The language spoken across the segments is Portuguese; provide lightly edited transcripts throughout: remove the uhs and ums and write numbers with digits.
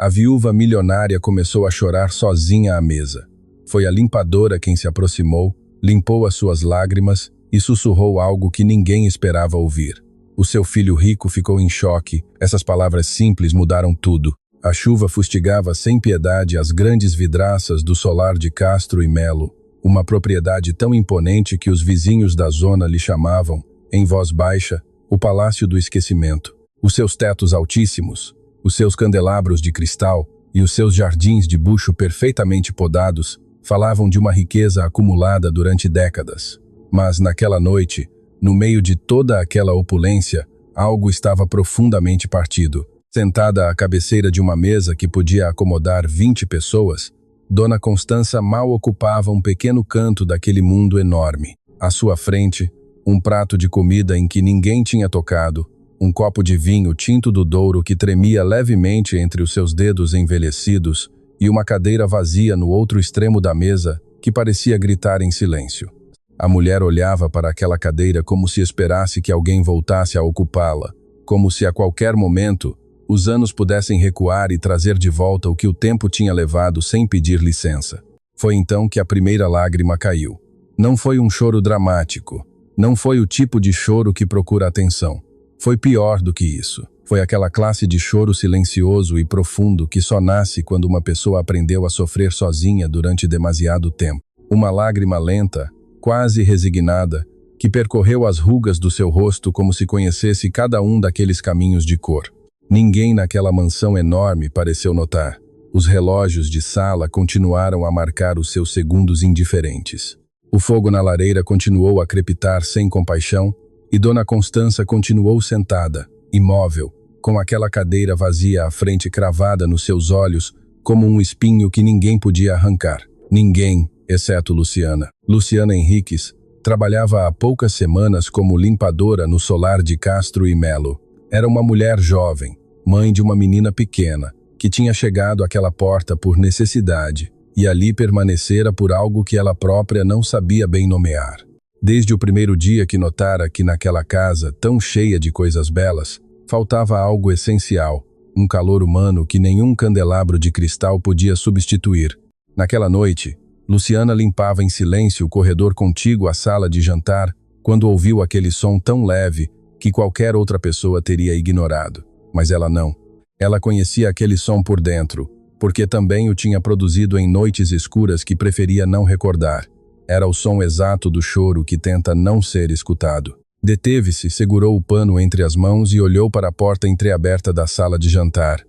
A viúva milionária começou a chorar sozinha à mesa. Foi a limpadora quem se aproximou, limpou as suas lágrimas e sussurrou algo que ninguém esperava ouvir. O seu filho rico ficou em choque. Essas palavras simples mudaram tudo. A chuva fustigava sem piedade as grandes vidraças do solar de Castro e Melo, uma propriedade tão imponente que os vizinhos da zona lhe chamavam, em voz baixa, o Palácio do Esquecimento. Os seus tetos altíssimos, os seus candelabros de cristal e os seus jardins de bucho perfeitamente podados falavam de uma riqueza acumulada durante décadas. Mas naquela noite, no meio de toda aquela opulência, algo estava profundamente partido. Sentada à cabeceira de uma mesa que podia acomodar 20 pessoas, Dona Constança mal ocupava um pequeno canto daquele mundo enorme. À sua frente, um prato de comida em que ninguém tinha tocado, um copo de vinho tinto do Douro que tremia levemente entre os seus dedos envelhecidos e uma cadeira vazia no outro extremo da mesa que parecia gritar em silêncio. A mulher olhava para aquela cadeira como se esperasse que alguém voltasse a ocupá-la, como se a qualquer momento os anos pudessem recuar e trazer de volta o que o tempo tinha levado sem pedir licença. Foi então que a primeira lágrima caiu. Não foi um choro dramático, não foi o tipo de choro que procura atenção. Foi pior do que isso. Foi aquela classe de choro silencioso e profundo que só nasce quando uma pessoa aprendeu a sofrer sozinha durante demasiado tempo. Uma lágrima lenta, quase resignada, que percorreu as rugas do seu rosto como se conhecesse cada um daqueles caminhos de cor. Ninguém naquela mansão enorme pareceu notar. Os relógios de sala continuaram a marcar os seus segundos indiferentes. O fogo na lareira continuou a crepitar sem compaixão, e Dona Constança continuou sentada, imóvel, com aquela cadeira vazia à frente cravada nos seus olhos, como um espinho que ninguém podia arrancar. Ninguém, exceto Luciana. Luciana Henriques trabalhava há poucas semanas como limpadora no solar de Castro e Melo. Era uma mulher jovem, mãe de uma menina pequena, que tinha chegado àquela porta por necessidade, e ali permanecera por algo que ela própria não sabia bem nomear. Desde o primeiro dia que notara que naquela casa, tão cheia de coisas belas, faltava algo essencial, um calor humano que nenhum candelabro de cristal podia substituir. Naquela noite, Luciana limpava em silêncio o corredor contíguo à sala de jantar, quando ouviu aquele som tão leve que qualquer outra pessoa teria ignorado. Mas ela não. Ela conhecia aquele som por dentro, porque também o tinha produzido em noites escuras que preferia não recordar. Era o som exato do choro que tenta não ser escutado. Deteve-se, segurou o pano entre as mãos e olhou para a porta entreaberta da sala de jantar.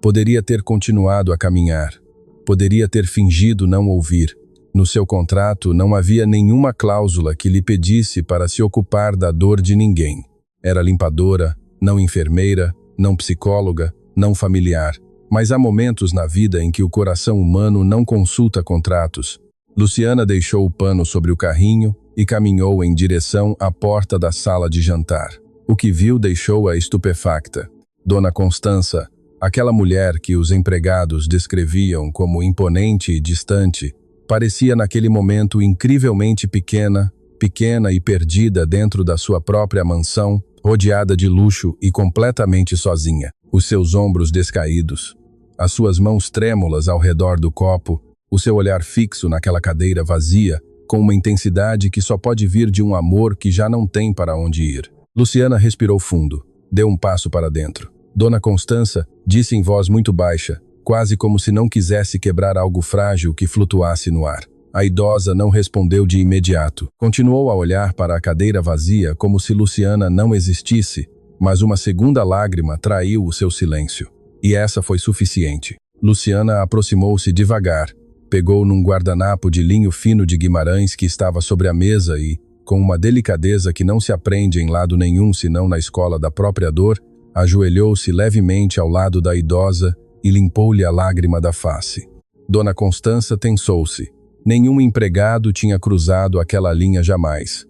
Poderia ter continuado a caminhar. Poderia ter fingido não ouvir. No seu contrato não havia nenhuma cláusula que lhe pedisse para se ocupar da dor de ninguém. Era limpadora, não enfermeira, não psicóloga, não familiar. Mas há momentos na vida em que o coração humano não consulta contratos. Luciana deixou o pano sobre o carrinho e caminhou em direção à porta da sala de jantar. O que viu deixou-a estupefacta. Dona Constança, aquela mulher que os empregados descreviam como imponente e distante, parecia naquele momento incrivelmente pequena e perdida dentro da sua própria mansão, rodeada de luxo e completamente sozinha. Os seus ombros descaídos, as suas mãos trêmulas ao redor do copo, o seu olhar fixo naquela cadeira vazia, com uma intensidade que só pode vir de um amor que já não tem para onde ir. Luciana respirou fundo, deu um passo para dentro. Dona Constança disse em voz muito baixa, quase como se não quisesse quebrar algo frágil que flutuasse no ar. A idosa não respondeu de imediato. Continuou a olhar para a cadeira vazia como se Luciana não existisse, mas uma segunda lágrima traiu o seu silêncio. E essa foi suficiente. Luciana aproximou-se devagar, pegou num guardanapo de linho fino de Guimarães que estava sobre a mesa e, com uma delicadeza que não se aprende em lado nenhum senão na escola da própria dor, ajoelhou-se levemente ao lado da idosa e limpou-lhe a lágrima da face. Dona Constança tensou-se. Nenhum empregado tinha cruzado aquela linha jamais.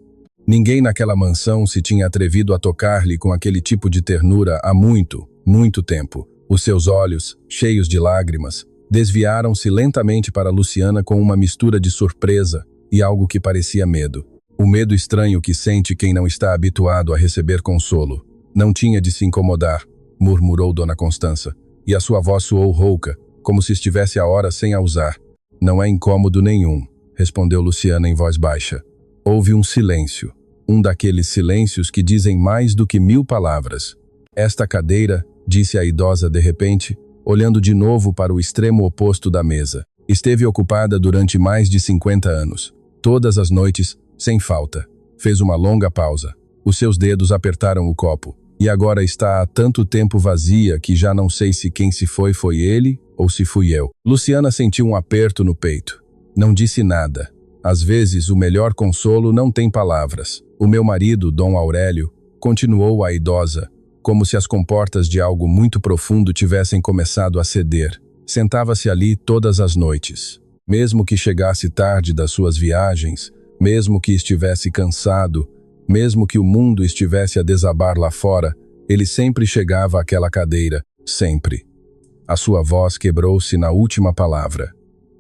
Ninguém naquela mansão se tinha atrevido a tocar-lhe com aquele tipo de ternura há muito, muito tempo. Os seus olhos, cheios de lágrimas, desviaram-se lentamente para Luciana com uma mistura de surpresa e algo que parecia medo. O medo estranho que sente quem não está habituado a receber consolo. Não tinha de se incomodar, murmurou Dona Constança. e a sua voz soou rouca, como se estivesse há horas sem a usar. Não é incômodo nenhum, respondeu Luciana em voz baixa. Houve um silêncio, um daqueles silêncios que dizem mais do que 1000 palavras. Esta cadeira, disse a idosa de repente, olhando de novo para o extremo oposto da mesa. Esteve ocupada durante mais de 50 anos. Todas as noites, sem falta. Fez uma longa pausa. Os seus dedos apertaram o copo. E agora está há tanto tempo vazia que já não sei se quem se foi ele ou se fui eu. Luciana sentiu um aperto no peito. Não disse nada. Às vezes, o melhor consolo não tem palavras. O meu marido, Dom Aurélio, continuou a idosa, como se as comportas de algo muito profundo tivessem começado a ceder. Sentava-se ali todas as noites. Mesmo que chegasse tarde das suas viagens, mesmo que estivesse cansado, mesmo que o mundo estivesse a desabar lá fora, ele sempre chegava àquela cadeira, sempre. A sua voz quebrou-se na última palavra.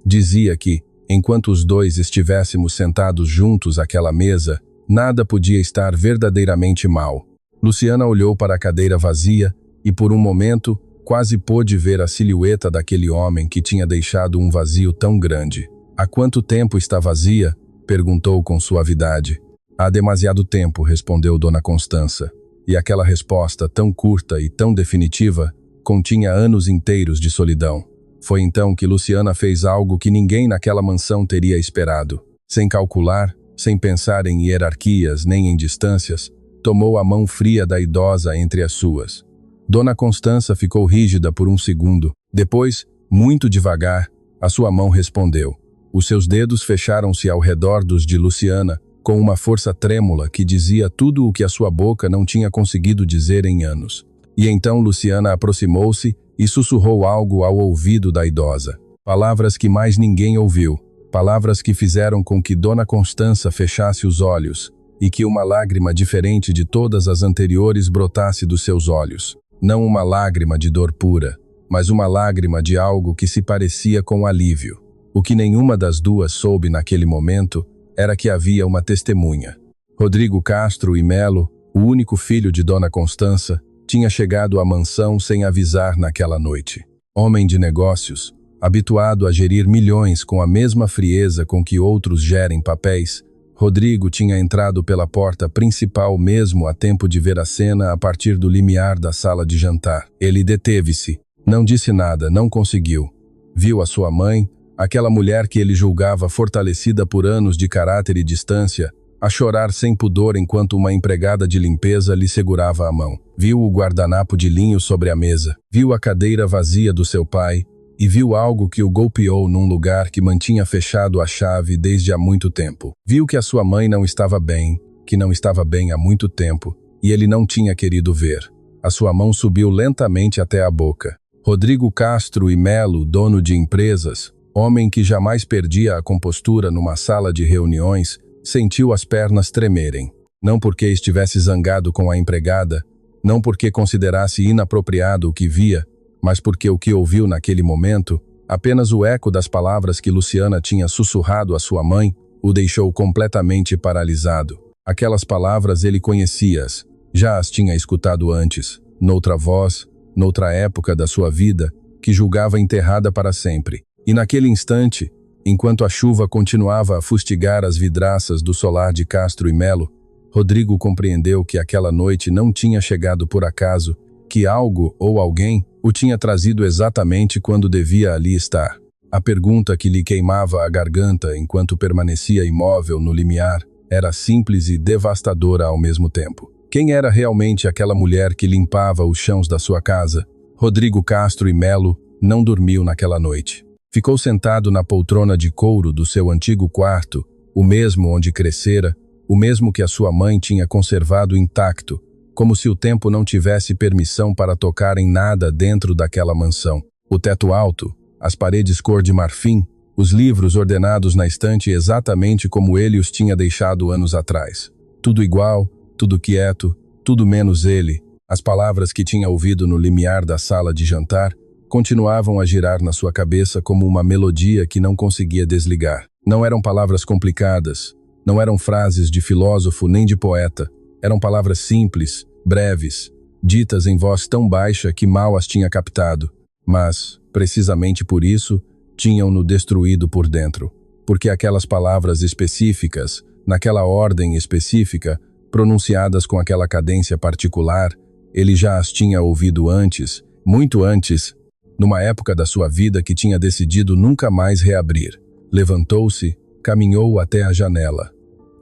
Dizia que, enquanto os dois estivéssemos sentados juntos àquela mesa, nada podia estar verdadeiramente mal. Luciana olhou para a cadeira vazia e, por um momento, quase pôde ver a silhueta daquele homem que tinha deixado um vazio tão grande. Há quanto tempo está vazia? Perguntou com suavidade. Há demasiado tempo, respondeu Dona Constança. E aquela resposta tão curta e tão definitiva continha anos inteiros de solidão. Foi então que Luciana fez algo que ninguém naquela mansão teria esperado. Sem calcular, sem pensar em hierarquias nem em distâncias, tomou a mão fria da idosa entre as suas. Dona Constança ficou rígida por um segundo. Depois, muito devagar, a sua mão respondeu. Os seus dedos fecharam-se ao redor dos de Luciana, com uma força trêmula que dizia tudo o que a sua boca não tinha conseguido dizer em anos. E então Luciana aproximou-se e sussurrou algo ao ouvido da idosa. Palavras que mais ninguém ouviu. Palavras que fizeram com que Dona Constança fechasse os olhos e que uma lágrima diferente de todas as anteriores brotasse dos seus olhos. Não uma lágrima de dor pura, mas uma lágrima de algo que se parecia com alívio. O que nenhuma das duas soube naquele momento era que havia uma testemunha. Rodrigo Castro e Melo, o único filho de Dona Constança, tinha chegado à mansão sem avisar naquela noite. Homem de negócios, habituado a gerir milhões com a mesma frieza com que outros gerem papéis, Rodrigo tinha entrado pela porta principal mesmo a tempo de ver a cena a partir do limiar da sala de jantar. Ele deteve-se, não disse nada, não conseguiu. Viu a sua mãe, aquela mulher que ele julgava fortalecida por anos de caráter e distância, a chorar sem pudor enquanto uma empregada de limpeza lhe segurava a mão. Viu o guardanapo de linho sobre a mesa, viu a cadeira vazia do seu pai e viu algo que o golpeou num lugar que mantinha fechado a chave desde há muito tempo. Viu que a sua mãe não estava bem, que não estava bem há muito tempo, e ele não tinha querido ver. A sua mão subiu lentamente até a boca. Rodrigo Castro e Melo, dono de empresas, homem que jamais perdia a compostura numa sala de reuniões, sentiu as pernas tremerem. Não porque estivesse zangado com a empregada, não porque considerasse inapropriado o que via, mas porque o que ouviu naquele momento, apenas o eco das palavras que Luciana tinha sussurrado à sua mãe, o deixou completamente paralisado. Aquelas palavras ele conhecia-as, já as tinha escutado antes, noutra voz, noutra época da sua vida, que julgava enterrada para sempre. E naquele instante, enquanto a chuva continuava a fustigar as vidraças do solar de Castro e Melo, Rodrigo compreendeu que aquela noite não tinha chegado por acaso, que algo ou alguém o tinha trazido exatamente quando devia ali estar. A pergunta que lhe queimava a garganta enquanto permanecia imóvel no limiar era simples e devastadora ao mesmo tempo. Quem era realmente aquela mulher que limpava os chãos da sua casa? Rodrigo Castro e Melo não dormiu naquela noite. Ficou sentado na poltrona de couro do seu antigo quarto, o mesmo onde crescera, o mesmo que a sua mãe tinha conservado intacto, como se o tempo não tivesse permissão para tocar em nada dentro daquela mansão. O teto alto, as paredes cor de marfim, os livros ordenados na estante exatamente como ele os tinha deixado anos atrás. Tudo igual, tudo quieto, tudo menos ele. As palavras que tinha ouvido no limiar da sala de jantar continuavam a girar na sua cabeça como uma melodia que não conseguia desligar. Não eram palavras complicadas, não eram frases de filósofo nem de poeta. Eram palavras simples, breves, ditas em voz tão baixa que mal as tinha captado. Mas, precisamente por isso, tinham-no destruído por dentro. Porque aquelas palavras específicas, naquela ordem específica, pronunciadas com aquela cadência particular, ele já as tinha ouvido antes, muito antes, numa época da sua vida que tinha decidido nunca mais reabrir. Levantou-se, caminhou até a janela.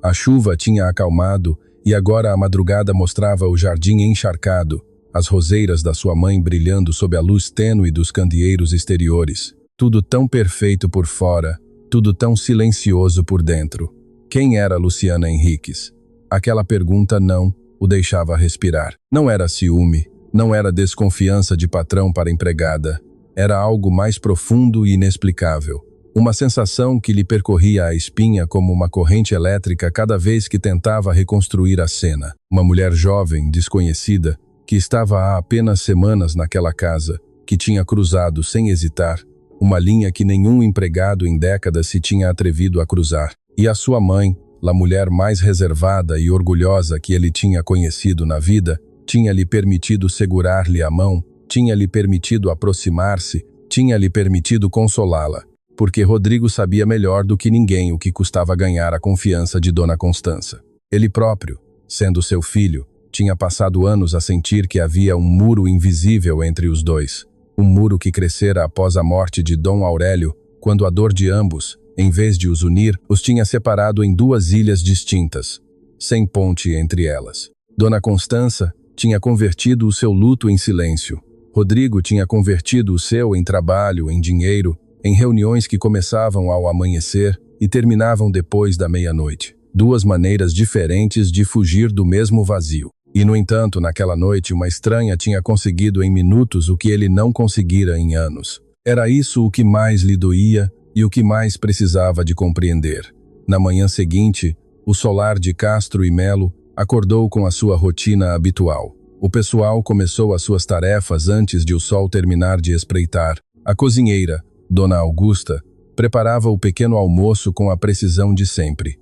A chuva tinha acalmado e agora a madrugada mostrava o jardim encharcado, as roseiras da sua mãe brilhando sob a luz tênue dos candeeiros exteriores. Tudo tão perfeito por fora, tudo tão silencioso por dentro. Quem era Luciana Henriques? Aquela pergunta não o deixava respirar. Não era ciúme, não era desconfiança de patrão para empregada. Era algo mais profundo e inexplicável. Uma sensação que lhe percorria a espinha como uma corrente elétrica cada vez que tentava reconstruir a cena. Uma mulher jovem, desconhecida, que estava há apenas semanas naquela casa, que tinha cruzado sem hesitar uma linha que nenhum empregado em décadas se tinha atrevido a cruzar. E a sua mãe, a mulher mais reservada e orgulhosa que ele tinha conhecido na vida, tinha-lhe permitido segurar-lhe a mão, tinha-lhe permitido aproximar-se, tinha-lhe permitido consolá-la, porque Rodrigo sabia melhor do que ninguém o que custava ganhar a confiança de Dona Constança. Ele próprio, sendo seu filho, tinha passado anos a sentir que havia um muro invisível entre os dois, um muro que crescera após a morte de Dom Aurélio, quando a dor de ambos, em vez de os unir, os tinha separado em duas ilhas distintas, sem ponte entre elas. Dona Constança tinha convertido o seu luto em silêncio. Rodrigo tinha convertido o seu em trabalho, em dinheiro, em reuniões que começavam ao amanhecer e terminavam depois da meia-noite. Duas maneiras diferentes de fugir do mesmo vazio. E, no entanto, naquela noite, uma estranha tinha conseguido em minutos o que ele não conseguira em anos. Era isso o que mais lhe doía e o que mais precisava de compreender. Na manhã seguinte, o solar de Castro e Melo acordou com a sua rotina habitual. O pessoal começou as suas tarefas antes de o sol terminar de espreitar. A cozinheira, Dona Augusta, preparava o pequeno almoço com a precisão de sempre.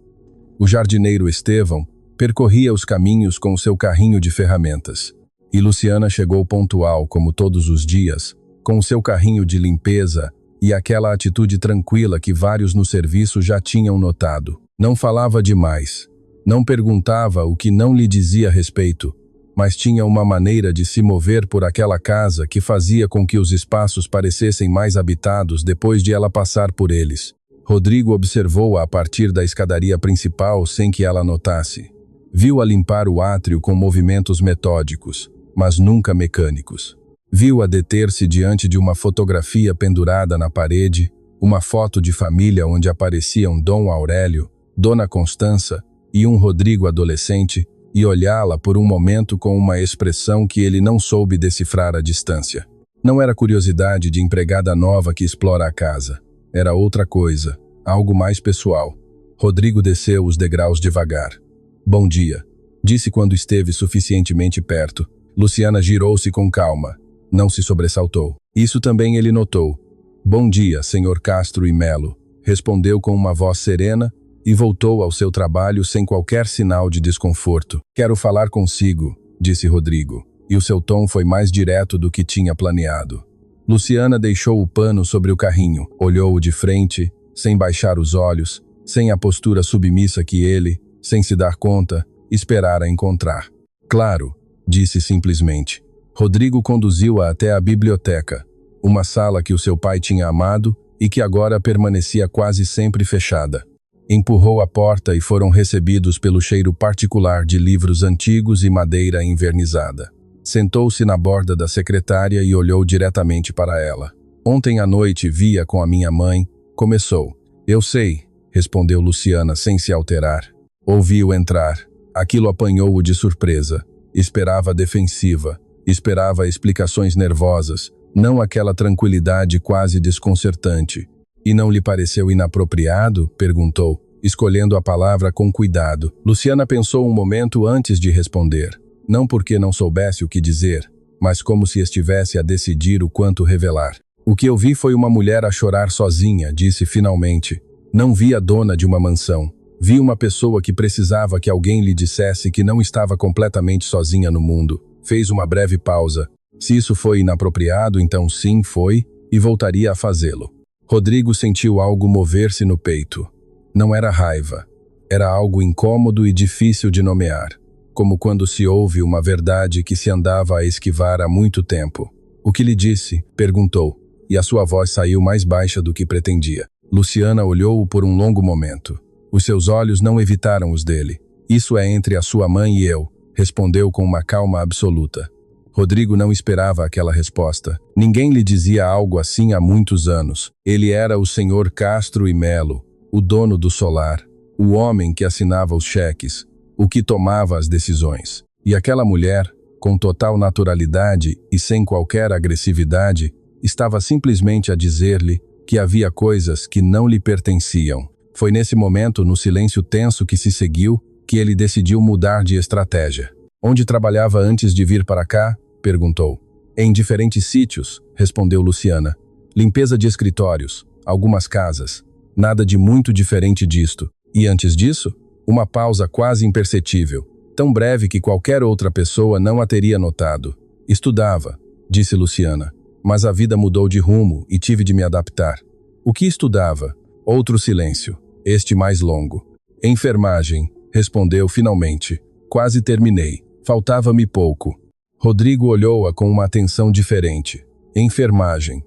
O jardineiro Estevão percorria os caminhos com o seu carrinho de ferramentas. E Luciana chegou pontual, como todos os dias, com o seu carrinho de limpeza e aquela atitude tranquila que vários no serviço já tinham notado. Não falava demais, não perguntava o que não lhe dizia respeito, mas tinha uma maneira de se mover por aquela casa que fazia com que os espaços parecessem mais habitados depois de ela passar por eles. Rodrigo observou-a a partir da escadaria principal sem que ela notasse. Viu-a limpar o átrio com movimentos metódicos, mas nunca mecânicos. Viu-a deter-se diante de uma fotografia pendurada na parede, uma foto de família onde apareciam Dom Aurélio, Dona Constança e um Rodrigo adolescente, e olhá-la por um momento com uma expressão que ele não soube decifrar à distância. Não era curiosidade de empregada nova que explora a casa. Era outra coisa, algo mais pessoal. Rodrigo desceu os degraus devagar. Bom dia, disse quando esteve suficientemente perto. Luciana girou-se com calma. Não se sobressaltou. Isso também ele notou. Bom dia, senhor Castro e Melo, respondeu com uma voz serena e voltou ao seu trabalho sem qualquer sinal de desconforto. Quero falar consigo, disse Rodrigo, e o seu tom foi mais direto do que tinha planeado. Luciana deixou o pano sobre o carrinho, olhou-o de frente, sem baixar os olhos, sem a postura submissa que ele, sem se dar conta, esperara encontrar. Claro, disse simplesmente. Rodrigo conduziu-a até a biblioteca, uma sala que o seu pai tinha amado e que agora permanecia quase sempre fechada. Empurrou a porta e foram recebidos pelo cheiro particular de livros antigos e madeira envernizada. Sentou-se na borda da secretária e olhou diretamente para ela. Ontem à noite via com a minha mãe, começou. Eu sei, respondeu Luciana sem se alterar. Ouvi-o entrar. Aquilo apanhou-o de surpresa. Esperava defensiva. Esperava explicações nervosas, não aquela tranquilidade quase desconcertante. E não lhe pareceu inapropriado? Perguntou, escolhendo a palavra com cuidado. Luciana pensou um momento antes de responder. Não porque não soubesse o que dizer, mas como se estivesse a decidir o quanto revelar. O que eu vi foi uma mulher a chorar sozinha, disse finalmente. Não vi a dona de uma mansão. Vi uma pessoa que precisava que alguém lhe dissesse que não estava completamente sozinha no mundo. Fez uma breve pausa. Se isso foi inapropriado, então sim, foi, e voltaria a fazê-lo. Rodrigo sentiu algo mover-se no peito. Não era raiva. Era algo incômodo e difícil de nomear, como quando se ouve uma verdade que se andava a esquivar há muito tempo. "O que lhe disse?" perguntou, e a sua voz saiu mais baixa do que pretendia. Luciana olhou-o por um longo momento. Os seus olhos não evitaram os dele. "Isso é entre a sua mãe e eu", respondeu com uma calma absoluta. Rodrigo não esperava aquela resposta. Ninguém lhe dizia algo assim há muitos anos. Ele era o senhor Castro e Melo, o dono do solar, o homem que assinava os cheques, o que tomava as decisões. E aquela mulher, com total naturalidade e sem qualquer agressividade, estava simplesmente a dizer-lhe que havia coisas que não lhe pertenciam. Foi nesse momento, no silêncio tenso que se seguiu, que ele decidiu mudar de estratégia. "Onde trabalhava antes de vir para cá?" perguntou. "Em diferentes sítios", respondeu Luciana. "Limpeza de escritórios, algumas casas. Nada de muito diferente disto. E antes disso?" Uma pausa quase imperceptível, tão breve que qualquer outra pessoa não a teria notado. "Estudava", disse Luciana, "mas a vida mudou de rumo e tive de me adaptar." "O que estudava?" Outro silêncio, este mais longo. "Enfermagem", respondeu finalmente. "Quase terminei. Faltava-me pouco." Rodrigo olhou-a com uma atenção diferente. Enfermagem.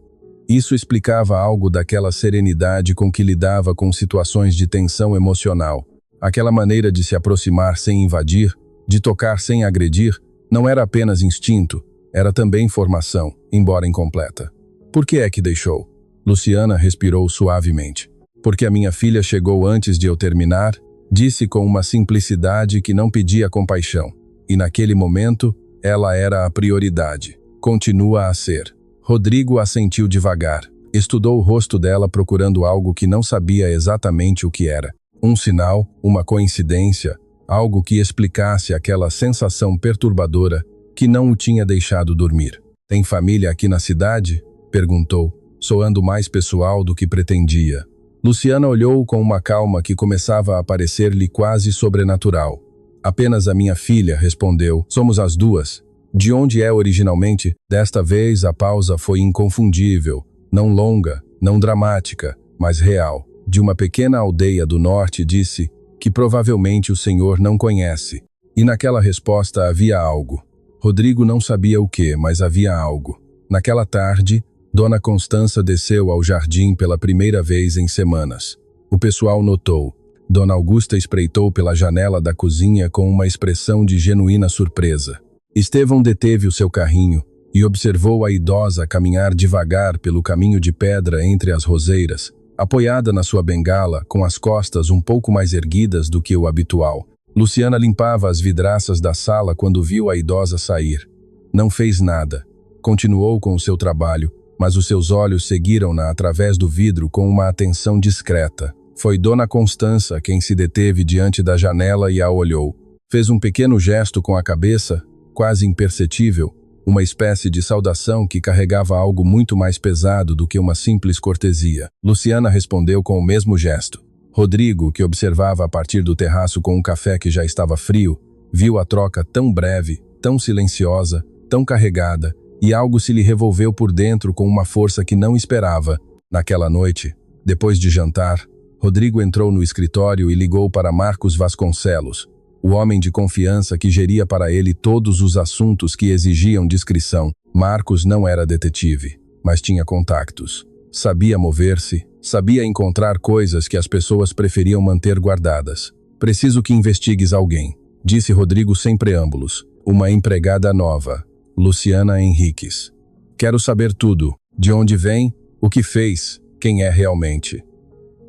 Isso explicava algo daquela serenidade com que lidava com situações de tensão emocional. Aquela maneira de se aproximar sem invadir, de tocar sem agredir, não era apenas instinto, era também formação, embora incompleta. "Por que é que deixou?" Luciana respirou suavemente. "Porque a minha filha chegou antes de eu terminar", disse com uma simplicidade que não pedia compaixão. "E naquele momento, ela era a prioridade. Continua a ser." Rodrigo assentiu devagar. Estudou o rosto dela procurando algo que não sabia exatamente o que era. Um sinal, uma coincidência, algo que explicasse aquela sensação perturbadora que não o tinha deixado dormir. "Tem família aqui na cidade?" perguntou, soando mais pessoal do que pretendia. Luciana olhou com uma calma que começava a parecer-lhe quase sobrenatural. "Apenas a minha filha", respondeu. "Somos as duas." "De onde é originalmente?" Desta vez a pausa foi inconfundível, não longa, não dramática, mas real. "De uma pequena aldeia do norte", disse, "que provavelmente o senhor não conhece." E naquela resposta havia algo. Rodrigo não sabia o que, mas havia algo. Naquela tarde, Dona Constança desceu ao jardim pela primeira vez em semanas. O pessoal notou. Dona Augusta espreitou pela janela da cozinha com uma expressão de genuína surpresa. Estevão deteve o seu carrinho e observou a idosa caminhar devagar pelo caminho de pedra entre as roseiras, apoiada na sua bengala, com as costas um pouco mais erguidas do que o habitual. Luciana limpava as vidraças da sala quando viu a idosa sair. Não fez nada. Continuou com o seu trabalho, mas os seus olhos seguiram-na através do vidro com uma atenção discreta. Foi Dona Constança quem se deteve diante da janela e a olhou. Fez um pequeno gesto com a cabeça, quase imperceptível, uma espécie de saudação que carregava algo muito mais pesado do que uma simples cortesia. Luciana respondeu com o mesmo gesto. Rodrigo, que observava a partir do terraço com um café que já estava frio, viu a troca tão breve, tão silenciosa, tão carregada, e algo se lhe revolveu por dentro com uma força que não esperava. Naquela noite, depois de jantar, Rodrigo entrou no escritório e ligou para Marcos Vasconcelos, o homem de confiança que geria para ele todos os assuntos que exigiam discrição. Marcos não era detetive, mas tinha contactos. Sabia mover-se, sabia encontrar coisas que as pessoas preferiam manter guardadas. "Preciso que investigues alguém", disse Rodrigo sem preâmbulos. "Uma empregada nova, Luciana Henriques. Quero saber tudo, de onde vem, o que fez, quem é realmente."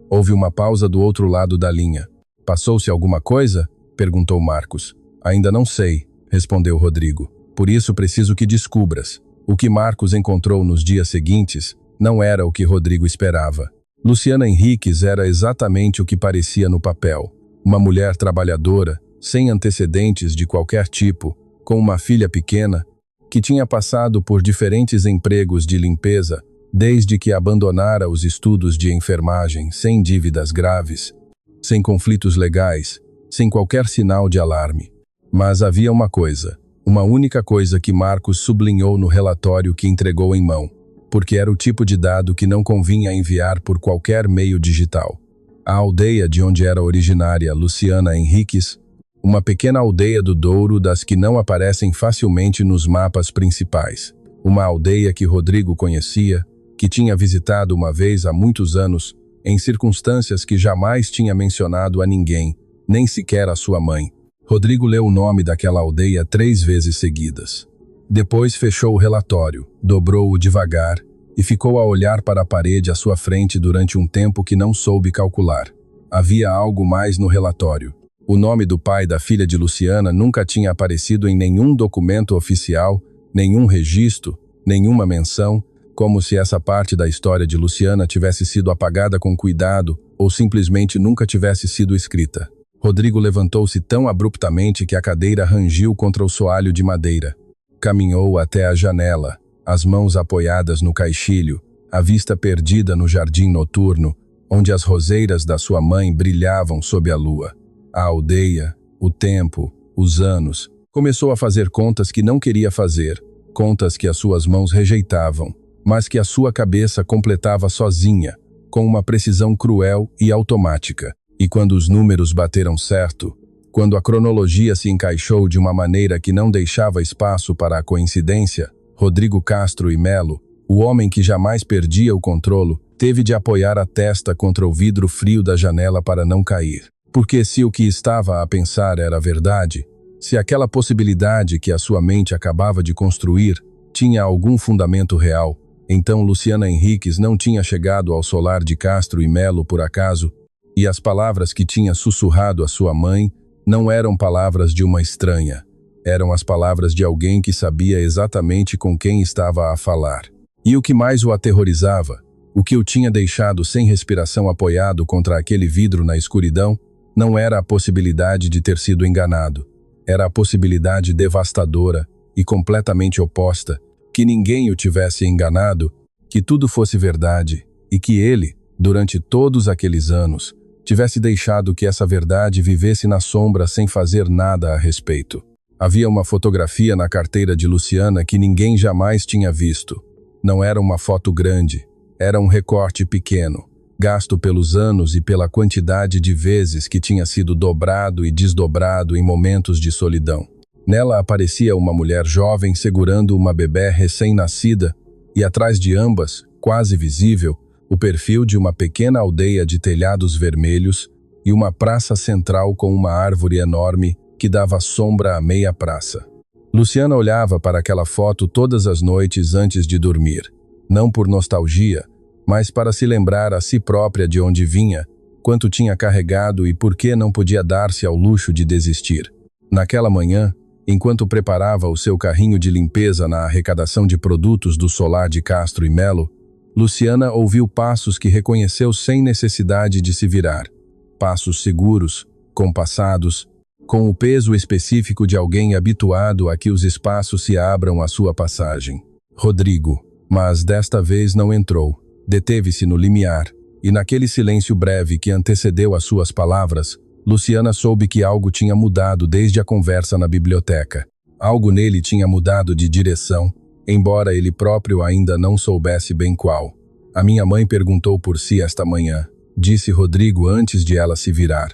Houve uma pausa do outro lado da linha. "Passou-se alguma coisa?" perguntou Marcos. "Ainda não sei", respondeu Rodrigo. "Por isso preciso que descubras." O que Marcos encontrou nos dias seguintes não era o que Rodrigo esperava. Luciana Henriques era exatamente o que parecia no papel. Uma mulher trabalhadora, sem antecedentes de qualquer tipo, com uma filha pequena, que tinha passado por diferentes empregos de limpeza desde que abandonara os estudos de enfermagem, sem dívidas graves, sem conflitos legais, sem qualquer sinal de alarme. Mas havia uma coisa: Uma única coisa que Marcos sublinhou no relatório que entregou em mão, porque era o tipo de dado que não convinha enviar por qualquer meio digital. A aldeia de onde era originária Luciana Henriques, uma pequena aldeia do Douro das que não aparecem facilmente nos mapas principais. Uma aldeia que Rodrigo conhecia, que tinha visitado uma vez há muitos anos, em circunstâncias que jamais tinha mencionado a ninguém, nem sequer a sua mãe. Rodrigo leu o nome daquela aldeia 3 vezes seguidas. Depois fechou o relatório, dobrou-o devagar e ficou a olhar para a parede à sua frente durante um tempo que não soube calcular. Havia algo mais no relatório. O nome do pai da filha de Luciana nunca tinha aparecido em nenhum documento oficial, nenhum registro, nenhuma menção, como se essa parte da história de Luciana tivesse sido apagada com cuidado ou simplesmente nunca tivesse sido escrita. Rodrigo levantou-se tão abruptamente que a cadeira rangiu contra o soalho de madeira. Caminhou até a janela, as mãos apoiadas no caixilho, a vista perdida no jardim noturno, onde as roseiras da sua mãe brilhavam sob a lua. A aldeia, o tempo, os anos. Começou a fazer contas que não queria fazer, contas que as suas mãos rejeitavam, mas que a sua cabeça completava sozinha, com uma precisão cruel e automática. E quando os números bateram certo, quando a cronologia se encaixou de uma maneira que não deixava espaço para a coincidência, Rodrigo Castro e Melo, o homem que jamais perdia o controle, teve de apoiar a testa contra o vidro frio da janela para não cair. Porque se o que estava a pensar era verdade, se aquela possibilidade que a sua mente acabava de construir tinha algum fundamento real, então Luciana Henriques não tinha chegado ao solar de Castro e Melo por acaso, e as palavras que tinha sussurrado à sua mãe não eram palavras de uma estranha, eram as palavras de alguém que sabia exatamente com quem estava a falar. E o que mais o aterrorizava, o que o tinha deixado sem respiração apoiado contra aquele vidro na escuridão, não era a possibilidade de ter sido enganado, era a possibilidade devastadora e completamente oposta, que ninguém o tivesse enganado, que tudo fosse verdade e que ele, durante todos aqueles anos, tivesse deixado que essa verdade vivesse na sombra sem fazer nada a respeito. Havia uma fotografia na carteira de Luciana que ninguém jamais tinha visto. Não era uma foto grande, era um recorte pequeno, gasto pelos anos e pela quantidade de vezes que tinha sido dobrado e desdobrado em momentos de solidão. Nela aparecia uma mulher jovem segurando uma bebé recém-nascida e atrás de ambas, quase visível, o perfil de uma pequena aldeia de telhados vermelhos e uma praça central com uma árvore enorme que dava sombra à meia praça. Luciana olhava para aquela foto todas as noites antes de dormir, não por nostalgia, mas para se lembrar a si própria de onde vinha, quanto tinha carregado e por que não podia dar-se ao luxo de desistir. Naquela manhã, enquanto preparava o seu carrinho de limpeza na arrecadação de produtos do solar de Castro e Melo, Luciana ouviu passos que reconheceu sem necessidade de se virar. Passos seguros, compassados, com o peso específico de alguém habituado a que os espaços se abram à sua passagem. Rodrigo, mas desta vez não entrou. Deteve-se no limiar, e naquele silêncio breve que antecedeu as suas palavras, Luciana soube que algo tinha mudado desde a conversa na biblioteca. Algo nele tinha mudado de direção, embora ele próprio ainda não soubesse bem qual. A minha mãe perguntou por si esta manhã, disse Rodrigo antes de ela se virar.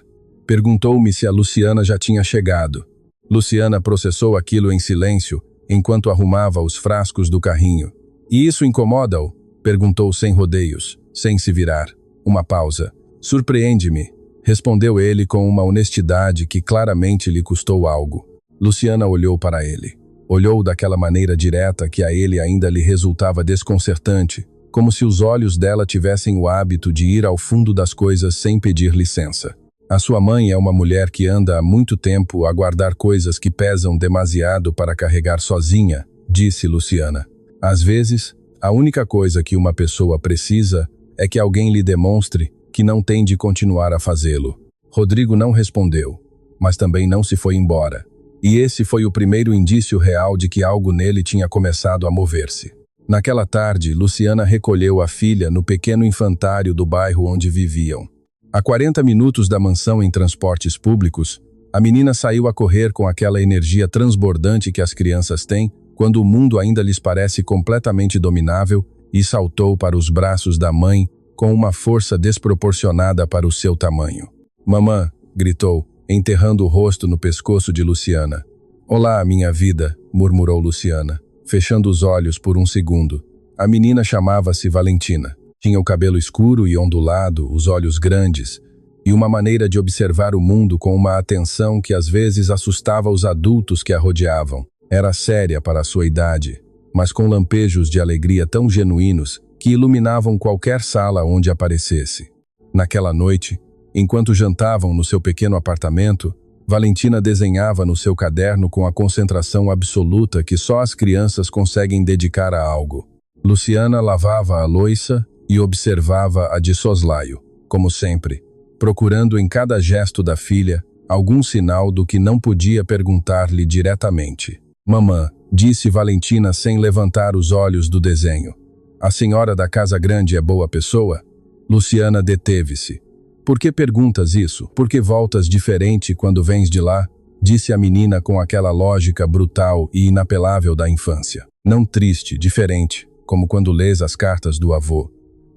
Perguntou-me se a Luciana já tinha chegado. Luciana processou aquilo em silêncio, enquanto arrumava os frascos do carrinho. E isso incomoda-o? Perguntou sem rodeios, sem se virar. Uma pausa. Surpreende-me, respondeu ele com uma honestidade que claramente lhe custou algo. Luciana olhou para ele. Olhou daquela maneira direta que a ele ainda lhe resultava desconcertante, como se os olhos dela tivessem o hábito de ir ao fundo das coisas sem pedir licença. A sua mãe é uma mulher que anda há muito tempo a guardar coisas que pesam demasiado para carregar sozinha, disse Luciana. Às vezes, a única coisa que uma pessoa precisa é que alguém lhe demonstre que não tem de continuar a fazê-lo. Rodrigo não respondeu, mas também não se foi embora. E esse foi o primeiro indício real de que algo nele tinha começado a mover-se. Naquela tarde, Luciana recolheu a filha no pequeno infantário do bairro onde viviam. A 40 minutos da mansão em transportes públicos, A menina saiu a correr com aquela energia transbordante que as crianças têm quando o mundo ainda lhes parece completamente dominável e saltou para os braços da mãe com uma força desproporcionada para o seu tamanho. Mamã, gritou, enterrando o rosto no pescoço de Luciana. Olá, minha vida, murmurou Luciana, fechando os olhos por um segundo. A menina chamava-se Valentina. Tinha o cabelo escuro e ondulado, os olhos grandes, e uma maneira de observar o mundo com uma atenção que às vezes assustava os adultos que a rodeavam. Era séria para a sua idade, mas com lampejos de alegria tão genuínos que iluminavam qualquer sala onde aparecesse. Naquela noite, enquanto jantavam no seu pequeno apartamento, Valentina desenhava no seu caderno com a concentração absoluta que só as crianças conseguem dedicar a algo. Luciana lavava a louça e observava a de soslaio, como sempre, procurando em cada gesto da filha algum sinal do que não podia perguntar-lhe diretamente. Mamã, disse Valentina sem levantar os olhos do desenho. A senhora da casa grande é boa pessoa? Luciana deteve-se. Por que perguntas isso? Por que voltas diferente quando vens de lá? Disse a menina com aquela lógica brutal e inapelável da infância. Não triste, diferente, como quando lês as cartas do avô.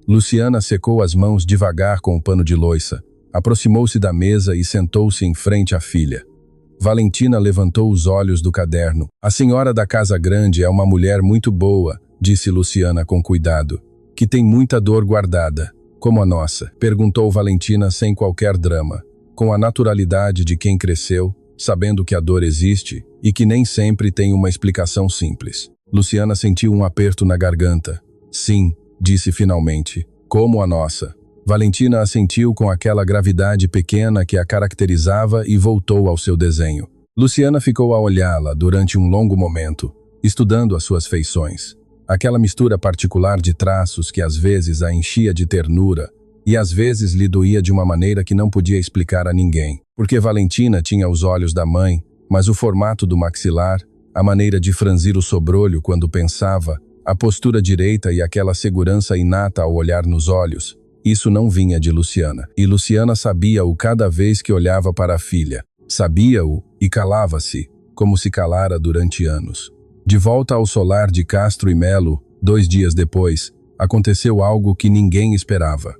Luciana secou as mãos devagar com o pano de louça, aproximou-se da mesa e sentou-se em frente à filha. Valentina levantou os olhos do caderno. A senhora da casa grande é uma mulher muito boa, disse Luciana com cuidado, que tem muita dor guardada. Como a nossa? Perguntou Valentina sem qualquer drama, com a naturalidade de quem cresceu, sabendo que a dor existe e que nem sempre tem uma explicação simples. Luciana sentiu um aperto na garganta. Sim, disse finalmente, como a nossa. Valentina assentiu com aquela gravidade pequena que a caracterizava e voltou ao seu desenho. Luciana ficou a olhá-la durante um longo momento, estudando as suas feições. Aquela mistura particular de traços que às vezes a enchia de ternura e às vezes lhe doía de uma maneira que não podia explicar a ninguém. Porque Valentina tinha os olhos da mãe, mas o formato do maxilar, a maneira de franzir o sobrolho quando pensava, a postura direita e aquela segurança inata ao olhar nos olhos, isso não vinha de Luciana. E Luciana sabia-o cada vez que olhava para a filha. Sabia-o e calava-se, como se calara durante anos. De volta ao solar de Castro e Melo, 2 dias depois, aconteceu algo que ninguém esperava.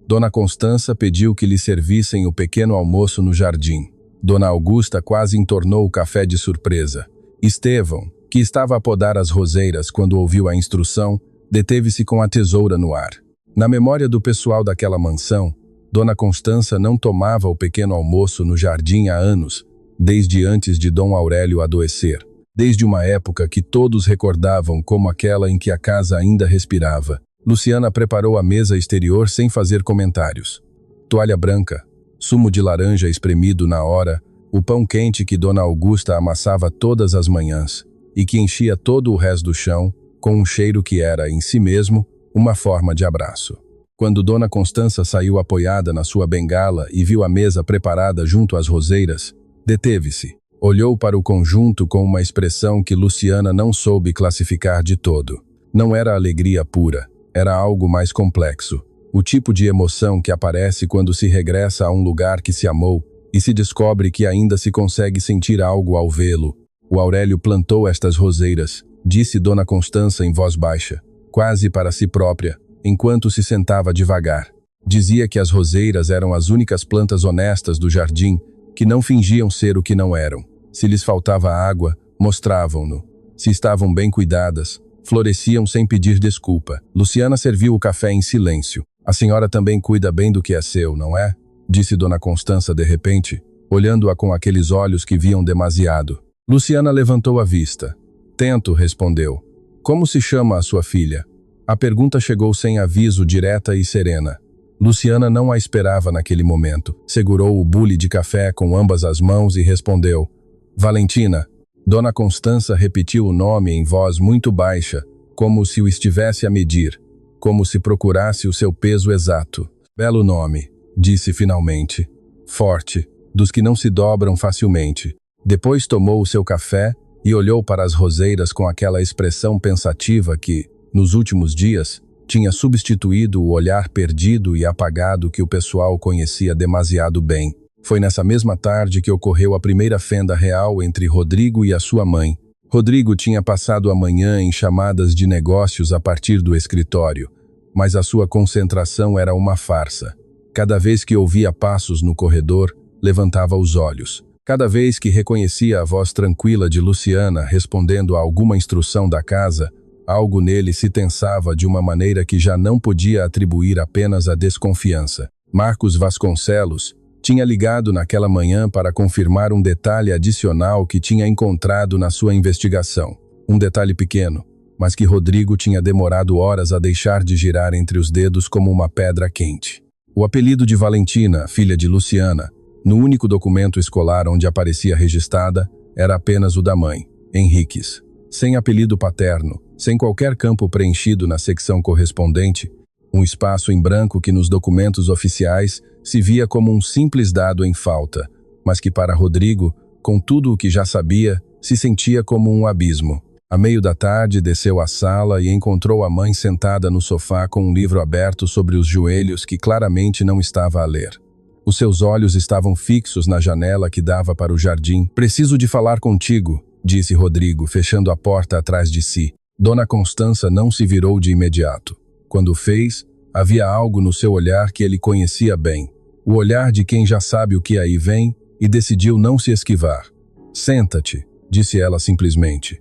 Dona Constança pediu que lhe servissem o pequeno almoço no jardim. Dona Augusta quase entornou o café de surpresa. Estevão, que estava a podar as roseiras quando ouviu a instrução, deteve-se com a tesoura no ar. Na memória do pessoal daquela mansão, Dona Constança não tomava o pequeno almoço no jardim há anos, desde antes de Dom Aurélio adoecer, desde uma época que todos recordavam como aquela em que a casa ainda respirava. Luciana preparou a mesa exterior sem fazer comentários. Toalha branca, sumo de laranja espremido na hora, o pão quente que Dona Augusta amassava todas as manhãs e que enchia todo o resto do chão, com um cheiro que era, em si mesmo, uma forma de abraço. Quando Dona Constança saiu apoiada na sua bengala e viu a mesa preparada junto às roseiras, deteve-se. Olhou para o conjunto com uma expressão que Luciana não soube classificar de todo. Não era alegria pura, era algo mais complexo. O tipo de emoção que aparece quando se regressa a um lugar que se amou e se descobre que ainda se consegue sentir algo ao vê-lo. O Aurélio plantou estas roseiras, disse Dona Constança em voz baixa, quase para si própria, enquanto se sentava devagar. Dizia que as roseiras eram as únicas plantas honestas do jardim, que não fingiam ser o que não eram. Se lhes faltava água, mostravam-no. Se estavam bem cuidadas, floresciam sem pedir desculpa. Luciana serviu o café em silêncio. A senhora também cuida bem do que é seu, não é? Disse Dona Constança de repente, olhando-a com aqueles olhos que viam demasiado. Luciana levantou a vista. Tento, respondeu. Como se chama a sua filha? A pergunta chegou sem aviso, direta e serena. Luciana não a esperava naquele momento. Segurou o bule de café com ambas as mãos e respondeu. Valentina. Dona Constança repetiu o nome em voz muito baixa, como se o estivesse a medir, como se procurasse o seu peso exato. Belo nome, disse finalmente. Forte, dos que não se dobram facilmente. Depois tomou o seu café e olhou para as roseiras com aquela expressão pensativa que, nos últimos dias, tinha substituído o olhar perdido e apagado que o pessoal conhecia demasiado bem. Foi nessa mesma tarde que ocorreu a primeira fenda real entre Rodrigo e a sua mãe. Rodrigo tinha passado a manhã em chamadas de negócios a partir do escritório, mas a sua concentração era uma farsa. Cada vez que ouvia passos no corredor, levantava os olhos. Cada vez que reconhecia a voz tranquila de Luciana respondendo a alguma instrução da casa, algo nele se tensava de uma maneira que já não podia atribuir apenas à desconfiança. Marcos Vasconcelos tinha ligado naquela manhã para confirmar um detalhe adicional que tinha encontrado na sua investigação. Um detalhe pequeno, mas que Rodrigo tinha demorado horas a deixar de girar entre os dedos como uma pedra quente. O apelido de Valentina, filha de Luciana, no único documento escolar onde aparecia registrada, era apenas o da mãe, Henriques. Sem apelido paterno, sem qualquer campo preenchido na secção correspondente, um espaço em branco que nos documentos oficiais se via como um simples dado em falta, mas que para Rodrigo, com tudo o que já sabia, se sentia como um abismo. À meio da tarde, desceu à sala e encontrou a mãe sentada no sofá com um livro aberto sobre os joelhos que claramente não estava a ler. Os seus olhos estavam fixos na janela que dava para o jardim. "Preciso de falar contigo", disse Rodrigo, fechando a porta atrás de si. Dona Constança não se virou de imediato. Quando o fez, havia algo no seu olhar que ele conhecia bem. O olhar de quem já sabe o que aí vem e decidiu não se esquivar. "Senta-te", disse ela simplesmente.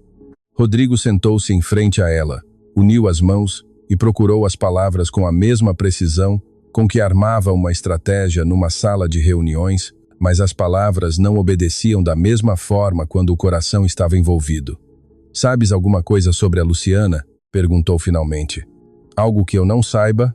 Rodrigo sentou-se em frente a ela, uniu as mãos e procurou as palavras com a mesma precisão com que armava uma estratégia numa sala de reuniões, mas as palavras não obedeciam da mesma forma quando o coração estava envolvido. "Sabes alguma coisa sobre a Luciana?", perguntou finalmente. "Algo que eu não saiba?"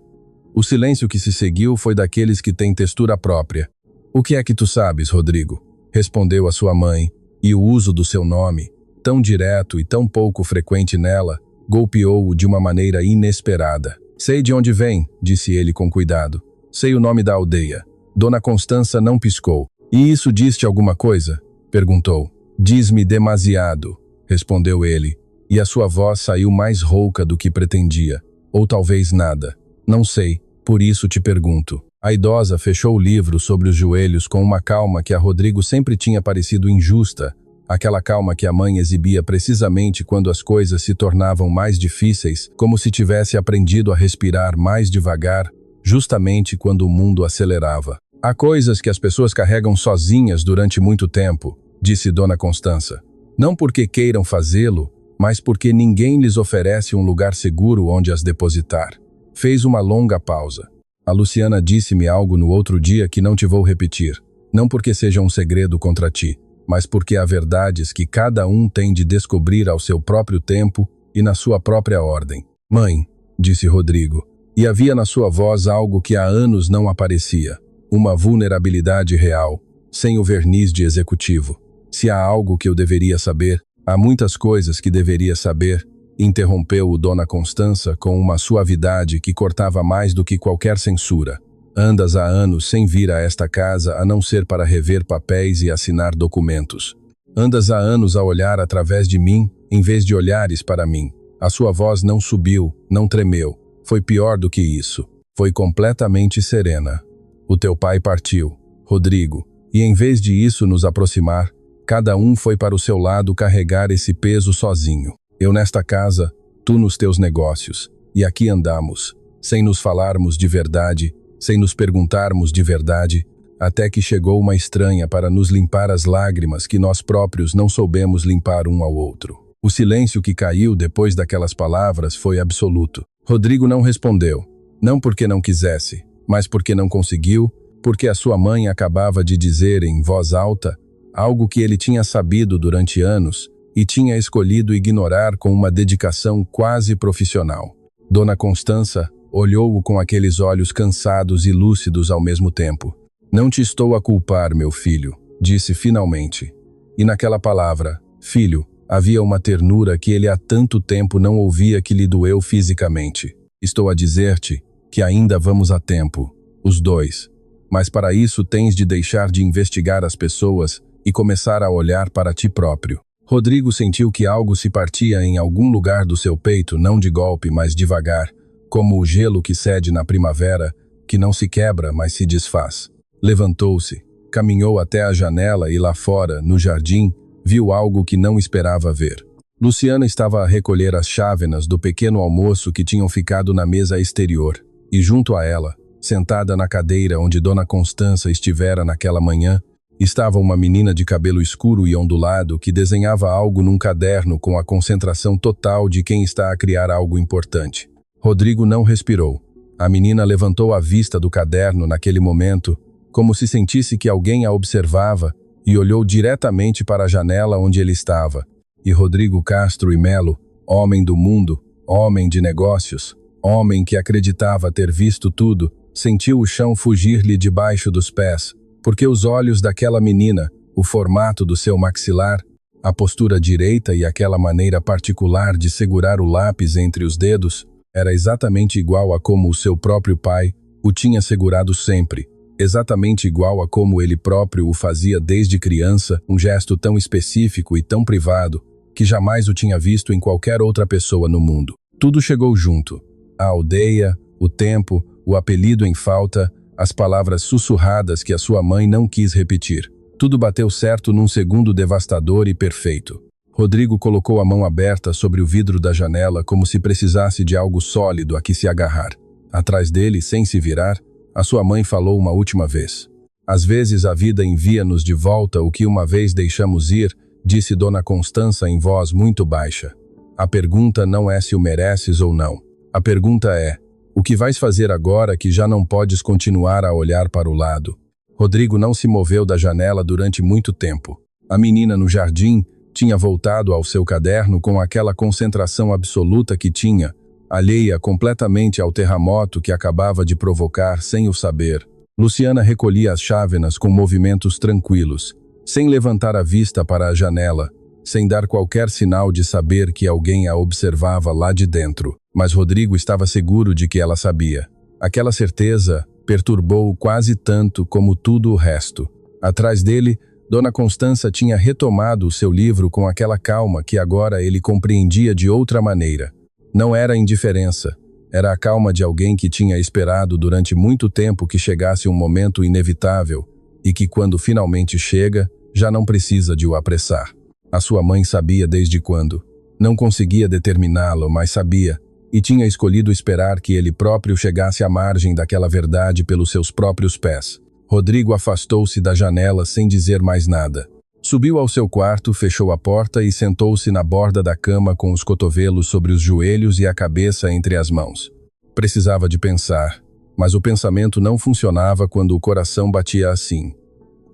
O silêncio que se seguiu foi daqueles que têm textura própria. "O que é que tu sabes, Rodrigo?", respondeu a sua mãe, e o uso do seu nome, tão direto e tão pouco frequente nela, golpeou-o de uma maneira inesperada. "Sei de onde vem", disse ele com cuidado. "Sei o nome da aldeia." Dona Constança não piscou. "E isso diz-te alguma coisa?", perguntou. "Diz-me demasiado", respondeu ele, e a sua voz saiu mais rouca do que pretendia. "Ou talvez nada. Não sei, por isso te pergunto." A idosa fechou o livro sobre os joelhos com uma calma que a Rodrigo sempre tinha parecido injusta, aquela calma que a mãe exibia precisamente quando as coisas se tornavam mais difíceis, como se tivesse aprendido a respirar mais devagar, justamente quando o mundo acelerava. "Há coisas que as pessoas carregam sozinhas durante muito tempo", disse Dona Constança. "Não porque queiram fazê-lo, mas porque ninguém lhes oferece um lugar seguro onde as depositar." Fez uma longa pausa. "A Luciana disse-me algo no outro dia que não te vou repetir, não porque seja um segredo contra ti, mas porque há verdades que cada um tem de descobrir ao seu próprio tempo e na sua própria ordem." "Mãe", disse Rodrigo, e havia na sua voz algo que há anos não aparecia, uma vulnerabilidade real, sem o verniz de executivo. "Se há algo que eu deveria saber, há muitas coisas que deveria saber", interrompeu-o Dona Constança com uma suavidade que cortava mais do que qualquer censura. "Andas há anos sem vir a esta casa a não ser para rever papéis e assinar documentos. Andas há anos a olhar através de mim, em vez de olhares para mim." A sua voz não subiu, não tremeu. Foi pior do que isso. Foi completamente serena. "O teu pai partiu, Rodrigo, e em vez de isso nos aproximar, cada um foi para o seu lado carregar esse peso sozinho. Eu nesta casa, tu nos teus negócios, e aqui andamos, sem nos falarmos de verdade, sem nos perguntarmos de verdade, até que chegou uma estranha para nos limpar as lágrimas que nós próprios não soubemos limpar um ao outro." O silêncio que caiu depois daquelas palavras foi absoluto. Rodrigo não respondeu, não porque não quisesse, mas porque não conseguiu, porque a sua mãe acabava de dizer em voz alta algo que ele tinha sabido durante anos e tinha escolhido ignorar com uma dedicação quase profissional. Dona Constança olhou-o com aqueles olhos cansados e lúcidos ao mesmo tempo. "Não te estou a culpar, meu filho", disse finalmente. E naquela palavra, filho, havia uma ternura que ele há tanto tempo não ouvia que lhe doeu fisicamente. "Estou a dizer-te que ainda vamos a tempo, os dois. Mas para isso tens de deixar de investigar as pessoas e começar a olhar para ti próprio." Rodrigo sentiu que algo se partia em algum lugar do seu peito, não de golpe, mas devagar, como o gelo que cede na primavera, que não se quebra, mas se desfaz. Levantou-se caminhou até a janela e lá fora, no jardim, viu algo que não esperava ver. Luciana estava a recolher as chávenas do pequeno almoço que tinham ficado na mesa exterior, e junto a ela, sentada na cadeira onde Dona Constança estivera naquela manhã, estava uma menina de cabelo escuro e ondulado que desenhava algo num caderno com a concentração total de quem está a criar algo importante. Rodrigo não respirou. A menina levantou a vista do caderno naquele momento, como se sentisse que alguém a observava, e olhou diretamente para a janela onde ele estava. E Rodrigo Castro e Melo, homem do mundo, homem de negócios, homem que acreditava ter visto tudo, sentiu o chão fugir-lhe debaixo dos pés, porque os olhos daquela menina, o formato do seu maxilar, a postura direita e aquela maneira particular de segurar o lápis entre os dedos, era exatamente igual a como o seu próprio pai o tinha segurado sempre, exatamente igual a como ele próprio o fazia desde criança, um gesto tão específico e tão privado, que jamais o tinha visto em qualquer outra pessoa no mundo. Tudo chegou junto. A aldeia, o tempo, o apelido em falta, as palavras sussurradas que a sua mãe não quis repetir. Tudo bateu certo num segundo devastador e perfeito. Rodrigo colocou a mão aberta sobre o vidro da janela como se precisasse de algo sólido a que se agarrar. Atrás dele, sem se virar, a sua mãe falou uma última vez. Às vezes a vida envia-nos de volta o que uma vez deixamos ir, disse Dona Constança em voz muito baixa. A pergunta não é se o mereces ou não. A pergunta é, o que vais fazer agora que já não podes continuar a olhar para o lado? Rodrigo não se moveu da janela durante muito tempo. A menina no jardim tinha voltado ao seu caderno com aquela concentração absoluta que tinha, alheia completamente ao terremoto que acabava de provocar sem o saber. Luciana recolhia as chávenas com movimentos tranquilos, sem levantar a vista para a janela, sem dar qualquer sinal de saber que alguém a observava lá de dentro. Mas Rodrigo estava seguro de que ela sabia. Aquela certeza perturbou-o quase tanto como tudo o resto. Atrás dele, Dona Constança tinha retomado o seu livro com aquela calma que agora ele compreendia de outra maneira. Não era indiferença, era a calma de alguém que tinha esperado durante muito tempo que chegasse um momento inevitável e que, quando finalmente chega, já não precisa de o apressar. A sua mãe sabia desde quando. Não conseguia determiná-lo, mas sabia, e tinha escolhido esperar que ele próprio chegasse à margem daquela verdade pelos seus próprios pés. Rodrigo afastou-se da janela sem dizer mais nada. Subiu ao seu quarto, fechou a porta e sentou-se na borda da cama com os cotovelos sobre os joelhos e a cabeça entre as mãos. Precisava de pensar, mas o pensamento não funcionava quando o coração batia assim.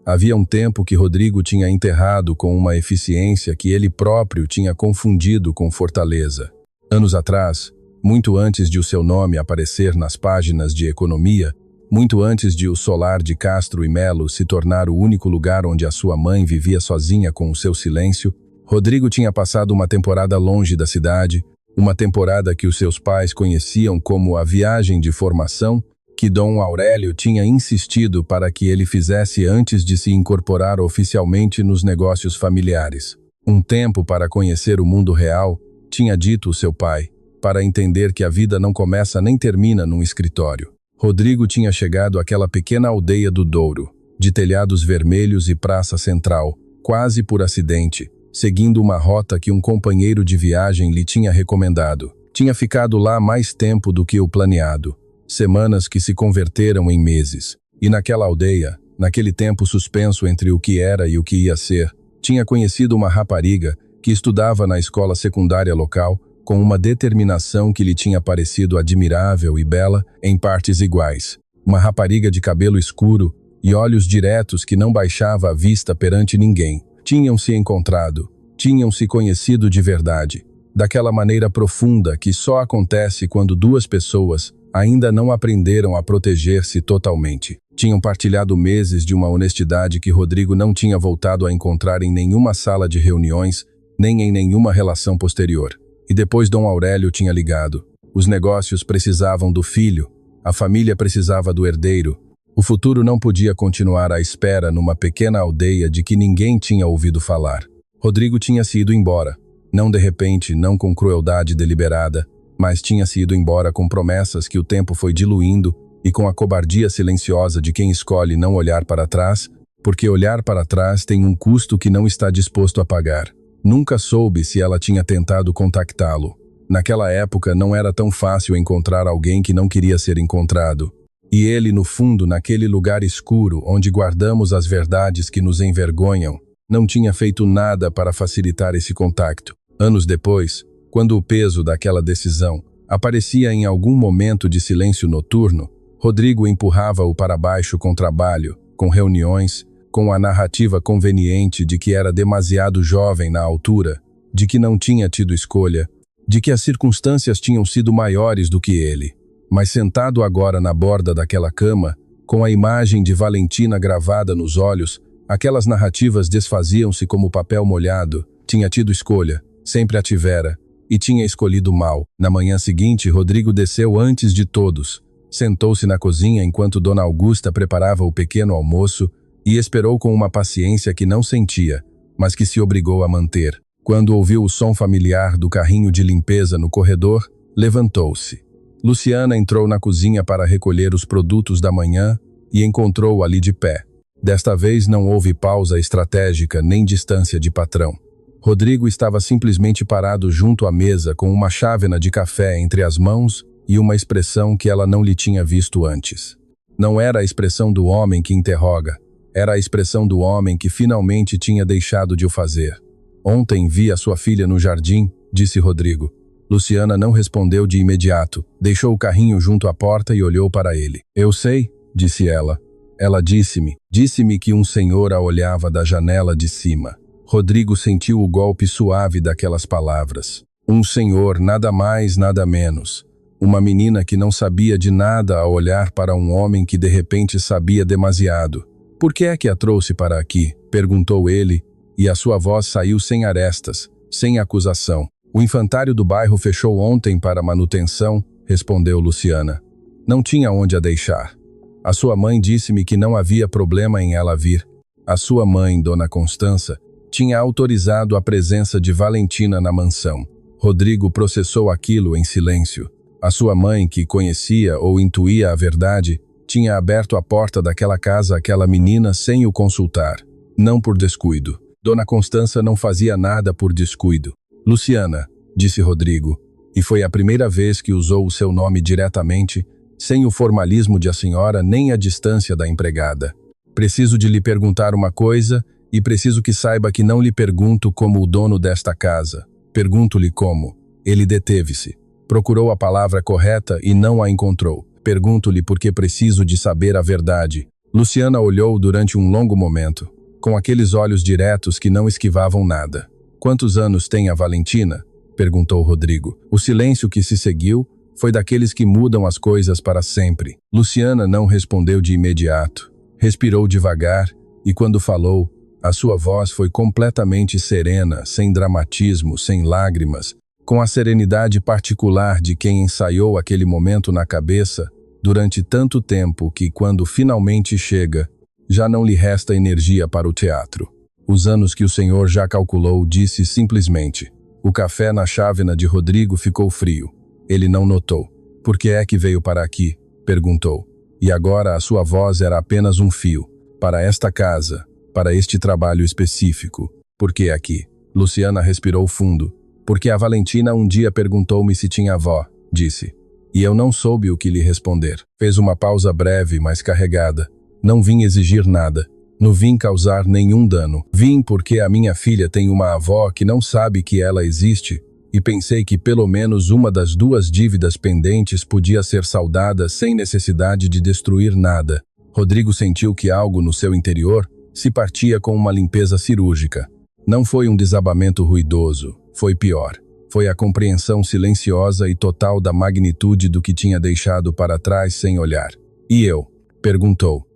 Havia um tempo que Rodrigo tinha enterrado com uma eficiência que ele próprio tinha confundido com fortaleza. Anos atrás, muito antes de o seu nome aparecer nas páginas de economia, muito antes de o solar de Castro e Melo se tornar o único lugar onde a sua mãe vivia sozinha com o seu silêncio, Rodrigo tinha passado uma temporada longe da cidade, uma temporada que os seus pais conheciam como a viagem de formação, que Dom Aurélio tinha insistido para que ele fizesse antes de se incorporar oficialmente nos negócios familiares. Um tempo para conhecer o mundo real, tinha dito o seu pai, para entender que a vida não começa nem termina num escritório. Rodrigo tinha chegado àquela pequena aldeia do Douro, de telhados vermelhos e praça central, quase por acidente, seguindo uma rota que um companheiro de viagem lhe tinha recomendado. Tinha ficado lá mais tempo do que o planeado, semanas que se converteram em meses. E naquela aldeia, naquele tempo suspenso entre o que era e o que ia ser, tinha conhecido uma rapariga que estudava na escola secundária local, com uma determinação que lhe tinha parecido admirável e bela em partes iguais. Uma rapariga de cabelo escuro e olhos diretos que não baixava a vista perante ninguém. Tinham se encontrado, tinham se conhecido de verdade, daquela maneira profunda que só acontece quando duas pessoas ainda não aprenderam a proteger-se totalmente. Tinham partilhado meses de uma honestidade que Rodrigo não tinha voltado a encontrar em nenhuma sala de reuniões, nem em nenhuma relação posterior. E depois Dom Aurélio tinha ligado. Os negócios precisavam do filho, a família precisava do herdeiro. O futuro não podia continuar à espera numa pequena aldeia de que ninguém tinha ouvido falar. Rodrigo tinha se ido embora. Não de repente, não com crueldade deliberada, mas tinha se ido embora com promessas que o tempo foi diluindo e com a cobardia silenciosa de quem escolhe não olhar para trás, Porque olhar para trás tem um custo que não está disposto a pagar. Nunca soube se ela tinha tentado contactá-lo. Naquela época não era tão fácil encontrar alguém que não queria ser encontrado. E ele, no fundo, naquele lugar escuro onde guardamos as verdades que nos envergonham, não tinha feito nada para facilitar esse contacto. Anos depois, quando o peso daquela decisão aparecia em algum momento de silêncio noturno, Rodrigo empurrava-o para baixo com trabalho, com reuniões, com a narrativa conveniente de que era demasiado jovem na altura, de que não tinha tido escolha, de que as circunstâncias tinham sido maiores do que ele. Mas sentado agora na borda daquela cama, com a imagem de Valentina gravada nos olhos, aquelas narrativas desfaziam-se como papel molhado. Tinha tido escolha, sempre a tivera, e tinha escolhido mal. Na manhã seguinte, Rodrigo desceu antes de todos. Sentou-se na cozinha enquanto Dona Augusta preparava o pequeno almoço e esperou com uma paciência que não sentia, mas que se obrigou a manter. Quando ouviu o som familiar do carrinho de limpeza no corredor, levantou-se. Luciana entrou na cozinha para recolher os produtos da manhã e encontrou-o ali de pé. Desta vez não houve pausa estratégica nem distância de patrão. Rodrigo estava simplesmente parado junto à mesa com uma chávena de café entre as mãos e uma expressão que ela não lhe tinha visto antes. Não era a expressão do homem que interroga, era a expressão do homem que finalmente tinha deixado de o fazer. Ontem vi a sua filha no jardim, disse Rodrigo. Luciana não respondeu de imediato, deixou o carrinho junto à porta e olhou para ele. Eu sei, disse ela. Ela disse-me que um senhor a olhava da janela de cima. Rodrigo sentiu o golpe suave daquelas palavras. Um senhor, nada mais, nada menos. Uma menina que não sabia de nada a olhar para um homem que de repente sabia demasiado. Por que é que a trouxe para aqui? Perguntou ele, e a sua voz saiu sem arestas, sem acusação. O infantário do bairro fechou ontem para manutenção, respondeu Luciana. Não tinha onde a deixar. A sua mãe disse-me que não havia problema em ela vir. A sua mãe, Dona Constança, tinha autorizado a presença de Valentina na mansão. Rodrigo processou aquilo em silêncio. A sua mãe, que conhecia ou intuía a verdade, tinha aberto a porta daquela casa àquela menina sem o consultar. Não por descuido. Dona Constança não fazia nada por descuido. Luciana, disse Rodrigo, e foi a primeira vez que usou o seu nome diretamente, sem o formalismo de a senhora nem a distância da empregada. Preciso de lhe perguntar uma coisa e preciso que saiba que não lhe pergunto como o dono desta casa. Pergunto-lhe como. Ele deteve-se. Procurou a palavra correta e não a encontrou. Pergunto-lhe porque preciso de saber a verdade. Luciana olhou durante um longo momento, com aqueles olhos diretos que não esquivavam nada. Quantos anos tem a Valentina? Perguntou Rodrigo. O silêncio que se seguiu foi daqueles que mudam as coisas para sempre. Luciana não respondeu de imediato. Respirou devagar e, quando falou, a sua voz foi completamente serena, sem dramatismo, sem lágrimas, com a serenidade particular de quem ensaiou aquele momento na cabeça durante tanto tempo que, quando finalmente chega, já não lhe resta energia para o teatro. Os anos que o senhor já calculou, disse simplesmente. O café na chávena de Rodrigo ficou frio. Ele não notou. Por que é que veio para aqui? Perguntou. E agora a sua voz era apenas um fio. Para esta casa, para este trabalho específico. Por que aqui? Luciana respirou fundo. Porque a Valentina um dia perguntou-me se tinha avó, disse. E eu não soube o que lhe responder. Fez uma pausa breve, mas carregada. Não vim exigir nada. Não vim causar nenhum dano. Vim porque a minha filha tem uma avó que não sabe que ela existe e pensei que pelo menos uma das duas dívidas pendentes podia ser saldada sem necessidade de destruir nada. Rodrigo sentiu que algo no seu interior se partia com uma limpeza cirúrgica. Não foi um desabamento ruidoso, foi pior. Foi a compreensão silenciosa e total da magnitude do que tinha deixado para trás sem olhar. E eu? Perguntou.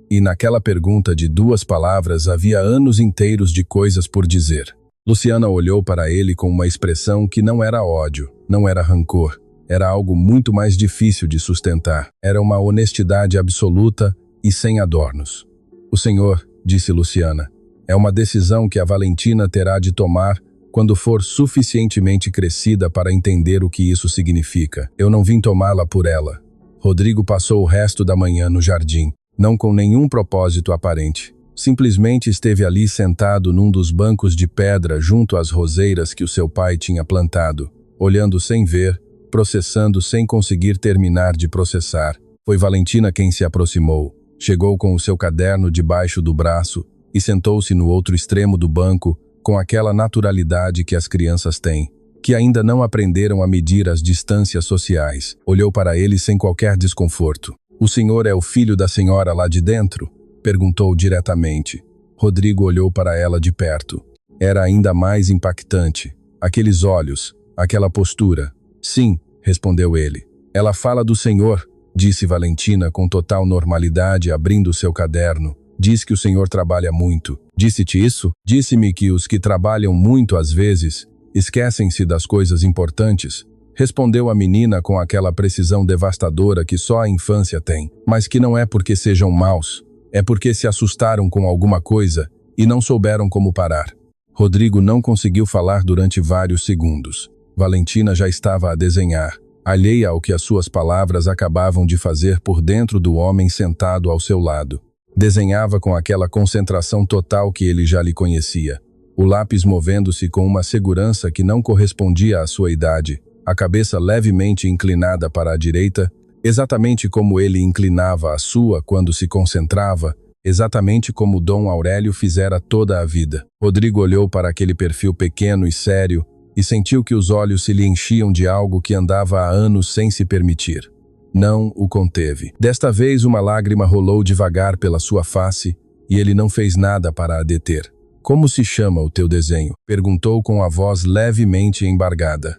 E naquela pergunta de duas palavras havia anos inteiros de coisas por dizer. Luciana olhou para ele com uma expressão que não era ódio, não era rancor. Era algo muito mais difícil de sustentar. Era uma honestidade absoluta e sem adornos. O senhor, disse Luciana, é uma decisão que a Valentina terá de tomar quando for suficientemente crescida para entender o que isso significa. Eu não vim tomá-la por ela. Rodrigo passou o resto da manhã no jardim. Não com nenhum propósito aparente, Simplesmente esteve ali sentado num dos bancos de pedra junto às roseiras que o seu pai tinha plantado, olhando sem ver, processando sem conseguir terminar de processar. Foi Valentina quem se aproximou. Chegou com o seu caderno debaixo do braço e sentou-se no outro extremo do banco com aquela naturalidade que as crianças têm, que ainda não aprenderam a medir as distâncias sociais. Olhou para ele sem qualquer desconforto. "O senhor é o filho da senhora lá de dentro?" perguntou diretamente. Rodrigo olhou para ela de perto. Era ainda mais impactante. Aqueles olhos, aquela postura. "Sim", respondeu ele. "Ela fala do senhor", disse Valentina com total normalidade, abrindo seu caderno. "Diz que o senhor trabalha muito." "Disse-te isso?" "Disse-me que os que trabalham muito às vezes esquecem-se das coisas importantes", respondeu a menina com aquela precisão devastadora que só a infância tem. "Mas que não é porque sejam maus, é porque se assustaram com alguma coisa e não souberam como parar." Rodrigo não conseguiu falar durante vários segundos. Valentina já estava a desenhar, alheia ao que as suas palavras acabavam de fazer por dentro do homem sentado ao seu lado. Desenhava com aquela concentração total que ele já lhe conhecia. O lápis movendo-se com uma segurança que não correspondia à sua idade, a cabeça levemente inclinada para a direita, exatamente como ele inclinava a sua quando se concentrava, exatamente como Dom Aurélio fizera toda a vida. Rodrigo olhou para aquele perfil pequeno e sério e sentiu que os olhos se lhe enchiam de algo que andava há anos sem se permitir. Não o conteve. Desta vez uma lágrima rolou devagar pela sua face e ele não fez nada para a deter. "Como se chama o teu desenho?" perguntou com a voz levemente embargada.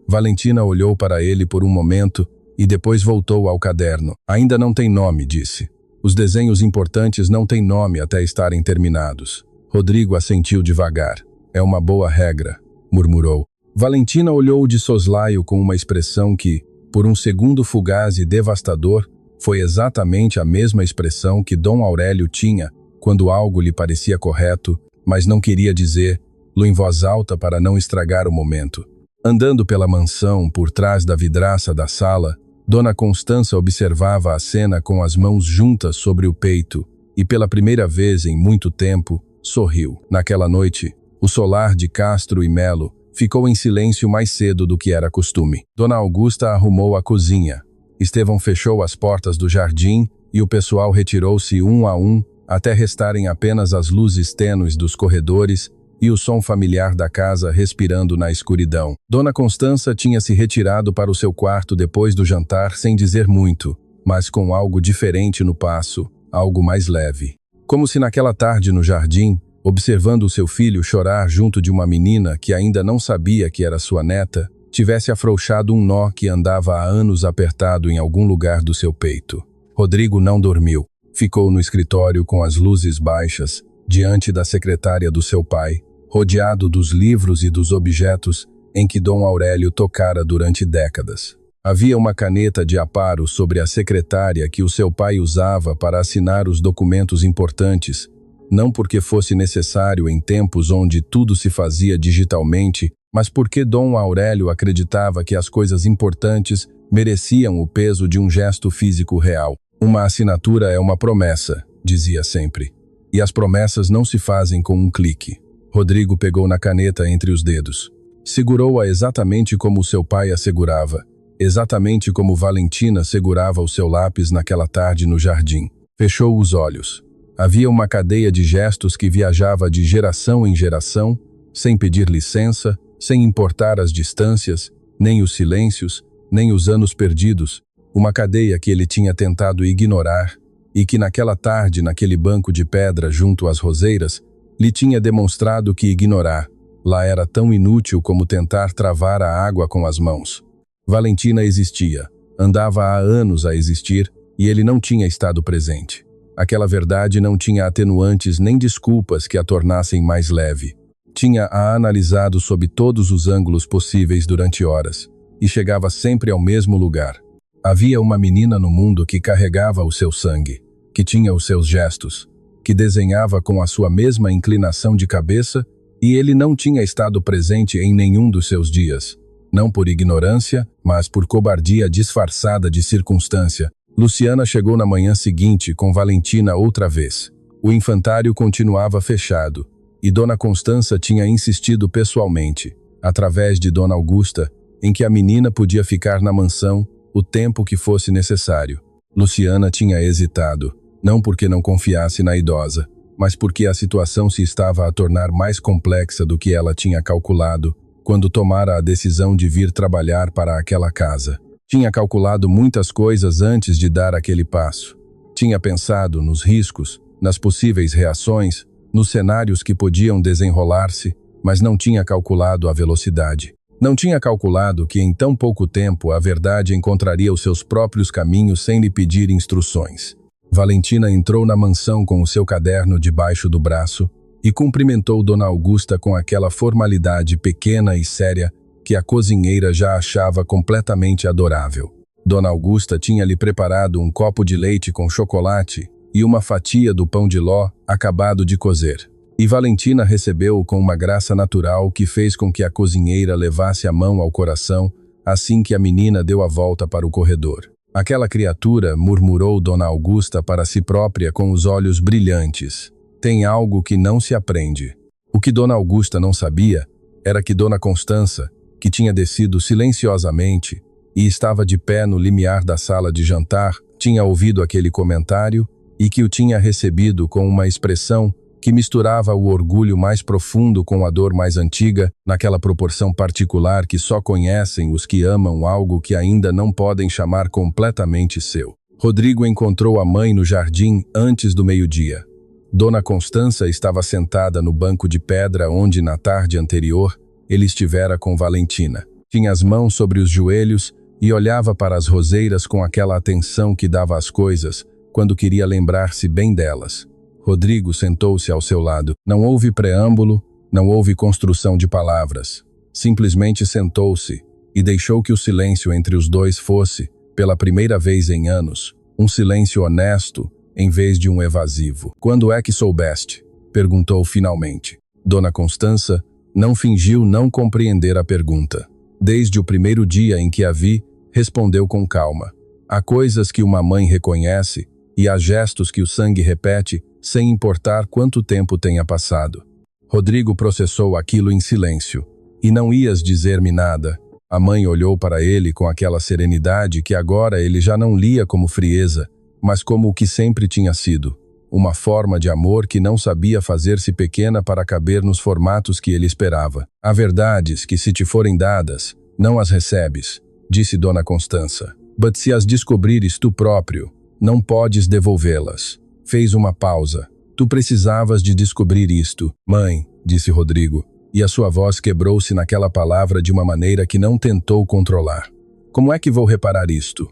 Valentina olhou para ele por um momento e depois voltou ao caderno. "Ainda não tem nome", disse. "Os desenhos importantes não têm nome até estarem terminados." Rodrigo assentiu devagar. "É uma boa regra", murmurou. Valentina olhou de soslaio com uma expressão que, por um segundo fugaz e devastador, foi exatamente a mesma expressão que Dom Aurélio tinha quando algo lhe parecia correto, mas não queria dizer-lo em voz alta para não estragar o momento. Andando pela mansão, por trás da vidraça da sala, Dona Constança observava a cena com as mãos juntas sobre o peito e, pela primeira vez em muito tempo, sorriu. Naquela noite, o solar de Castro e Melo ficou em silêncio mais cedo do que era costume. Dona Augusta arrumou a cozinha. Estevão fechou as portas do jardim e o pessoal retirou-se um a um até restarem apenas as luzes tênues dos corredores e o som familiar da casa respirando na escuridão. Dona Constança tinha se retirado para o seu quarto depois do jantar sem dizer muito, mas com algo diferente no passo, algo mais leve. Como se naquela tarde no jardim, observando o seu filho chorar junto de uma menina que ainda não sabia que era sua neta, tivesse afrouxado um nó que andava há anos apertado em algum lugar do seu peito. Rodrigo não dormiu. Ficou no escritório com as luzes baixas, diante da secretária do seu pai, rodeado dos livros e dos objetos em que Dom Aurélio tocara durante décadas. Havia uma caneta de aparo sobre a secretária que o seu pai usava para assinar os documentos importantes, não porque fosse necessário em tempos onde tudo se fazia digitalmente, mas porque Dom Aurélio acreditava que as coisas importantes mereciam o peso de um gesto físico real. "Uma assinatura é uma promessa", dizia sempre, "e as promessas não se fazem com um clique." Rodrigo pegou na caneta entre os dedos. Segurou-a exatamente como seu pai a segurava, exatamente como Valentina segurava o seu lápis naquela tarde no jardim. Fechou os olhos. Havia uma cadeia de gestos que viajava de geração em geração, sem pedir licença, sem importar as distâncias, nem os silêncios, nem os anos perdidos. Uma cadeia que ele tinha tentado ignorar e que naquela tarde, naquele banco de pedra junto às roseiras, lhe tinha demonstrado que ignorar lá era tão inútil como tentar travar a água com as mãos. Valentina existia, andava há anos a existir e ele não tinha estado presente. Aquela verdade não tinha atenuantes nem desculpas que a tornassem mais leve. Tinha-a analisado sob todos os ângulos possíveis durante horas e chegava sempre ao mesmo lugar. Havia uma menina no mundo que carregava o seu sangue, que tinha os seus gestos, que desenhava com a sua mesma inclinação de cabeça e ele não tinha estado presente em nenhum dos seus dias. Não por ignorância, mas por cobardia disfarçada de circunstância. Luciana chegou na manhã seguinte com Valentina outra vez. O infantário continuava fechado, e Dona Constança tinha insistido pessoalmente, através de Dona Augusta, em que a menina podia ficar na mansão o tempo que fosse necessário. Luciana tinha hesitado, não porque não confiasse na idosa, mas porque a situação se estava a tornar mais complexa do que ela tinha calculado quando tomara a decisão de vir trabalhar para aquela casa. Tinha calculado muitas coisas antes de dar aquele passo. Tinha pensado nos riscos, nas possíveis reações, nos cenários que podiam desenrolar-se, mas não tinha calculado a velocidade. Não tinha calculado que em tão pouco tempo a verdade encontraria os seus próprios caminhos sem lhe pedir instruções. Valentina entrou na mansão com o seu caderno debaixo do braço e cumprimentou Dona Augusta com aquela formalidade pequena e séria que a cozinheira já achava completamente adorável. Dona Augusta tinha-lhe preparado um copo de leite com chocolate e uma fatia do pão de ló acabado de cozer. E Valentina recebeu-o com uma graça natural que fez com que a cozinheira levasse a mão ao coração assim que a menina deu a volta para o corredor. Aquela criatura, murmurou Dona Augusta para si própria com os olhos brilhantes. Tem algo que não se aprende. O que Dona Augusta não sabia era que Dona Constança, que tinha descido silenciosamente e estava de pé no limiar da sala de jantar, tinha ouvido aquele comentário e que o tinha recebido com uma expressão que misturava o orgulho mais profundo com a dor mais antiga, naquela proporção particular que só conhecem os que amam algo que ainda não podem chamar completamente seu. Rodrigo encontrou a mãe no jardim antes do meio-dia. Dona Constança estava sentada no banco de pedra onde, na tarde anterior, ele estivera com Valentina. Tinha as mãos sobre os joelhos e olhava para as roseiras com aquela atenção que dava às coisas, quando queria lembrar-se bem delas. Rodrigo sentou-se ao seu lado. Não houve preâmbulo, não houve construção de palavras. Simplesmente sentou-se e deixou que o silêncio entre os dois fosse, pela primeira vez em anos, um silêncio honesto em vez de um evasivo. Quando é que soubeste? Perguntou finalmente. Dona Constança não fingiu não compreender a pergunta. Desde o primeiro dia em que a vi, respondeu com calma. Há coisas que uma mãe reconhece e há gestos que o sangue repete sem importar quanto tempo tenha passado. Rodrigo processou aquilo em silêncio. E não ias dizer-me nada. A mãe olhou para ele com aquela serenidade que agora ele já não lia como frieza, mas como o que sempre tinha sido. Uma forma de amor que não sabia fazer-se pequena para caber nos formatos que ele esperava. Há verdades que, se te forem dadas, não as recebes, disse Dona Constança. But se as descobrires tu próprio, não podes devolvê-las. Fez uma pausa. Tu precisavas de descobrir isto. Mãe, disse Rodrigo, e a sua voz quebrou-se naquela palavra de uma maneira que não tentou controlar. Como é que vou reparar isto?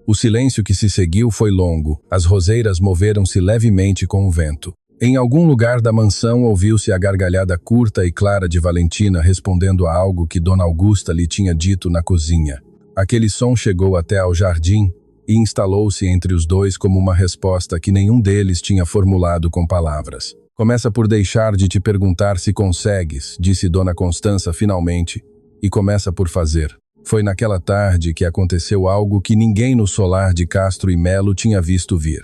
O silêncio que se seguiu foi longo. As roseiras moveram-se levemente com o vento. Em algum lugar da mansão ouviu-se a gargalhada curta e clara de Valentina respondendo a algo que Dona Augusta lhe tinha dito na cozinha. Aquele som chegou até ao jardim e instalou-se entre os dois como uma resposta que nenhum deles tinha formulado com palavras. Começa por deixar de te perguntar se consegues, disse Dona Constança finalmente, e começa por fazer. Foi naquela tarde que aconteceu algo que ninguém no solar de Castro e Melo tinha visto vir.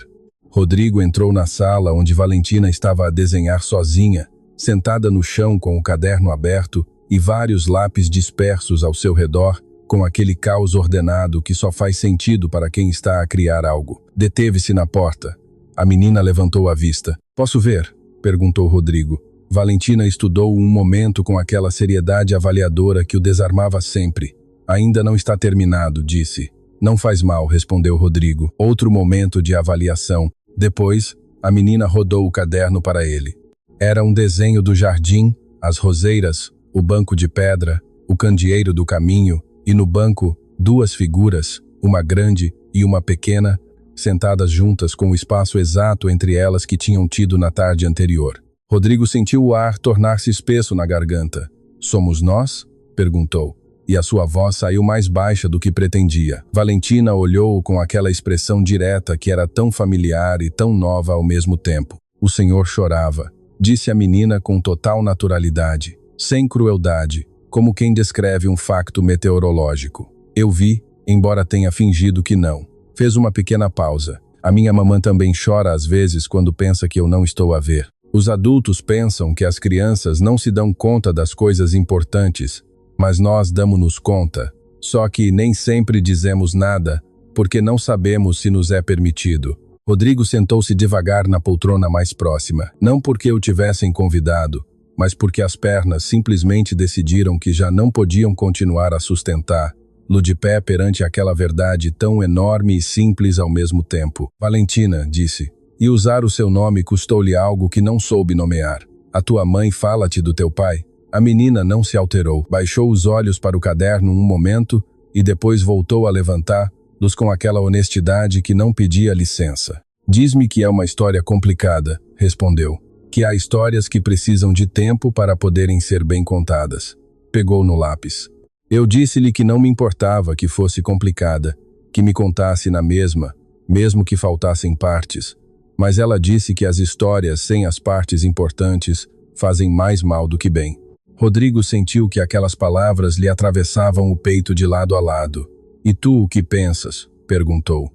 Rodrigo entrou na sala onde Valentina estava a desenhar sozinha, sentada no chão com o caderno aberto e vários lápis dispersos ao seu redor, com aquele caos ordenado que só faz sentido para quem está a criar algo. Deteve-se na porta. A menina levantou a vista. Posso ver? Perguntou Rodrigo. Valentina estudou um momento com aquela seriedade avaliadora que o desarmava sempre. Ainda não está terminado, disse. Não faz mal, respondeu Rodrigo. Outro momento de avaliação. Depois, a menina rodou o caderno para ele. Era um desenho do jardim, as roseiras, o banco de pedra, o candeeiro do caminho, e no banco, duas figuras, uma grande e uma pequena, sentadas juntas com o espaço exato entre elas que tinham tido na tarde anterior. Rodrigo sentiu o ar tornar-se espesso na garganta. Somos nós? Perguntou, e a sua voz saiu mais baixa do que pretendia. Valentina olhou-o com aquela expressão direta que era tão familiar e tão nova ao mesmo tempo. O senhor chorava, disse a menina com total naturalidade, sem crueldade, como quem descreve um facto meteorológico. Eu vi, embora tenha fingido que não. Fez uma pequena pausa. A minha mamã também chora às vezes quando pensa que eu não estou a ver. Os adultos pensam que as crianças não se dão conta das coisas importantes, mas nós damos-nos conta. Só que nem sempre dizemos nada, porque não sabemos se nos é permitido. Rodrigo sentou-se devagar na poltrona mais próxima, não porque o tivessem convidado, mas porque as pernas simplesmente decidiram que já não podiam continuar a sustentar-lo de pé perante aquela verdade tão enorme e simples ao mesmo tempo. Valentina, disse, e usar o seu nome custou-lhe algo que não soube nomear. A tua mãe fala-te do teu pai? A menina não se alterou, baixou os olhos para o caderno um momento e depois voltou a levantá-los com aquela honestidade que não pedia licença. Diz-me que é uma história complicada, respondeu. Que há histórias que precisam de tempo para poderem ser bem contadas. Pegou no lápis. Eu disse-lhe que não me importava que fosse complicada, que me contasse na mesma, mesmo que faltassem partes. Mas ela disse que as histórias sem as partes importantes fazem mais mal do que bem. Rodrigo sentiu que aquelas palavras lhe atravessavam o peito de lado a lado. E tu o que pensas? Perguntou.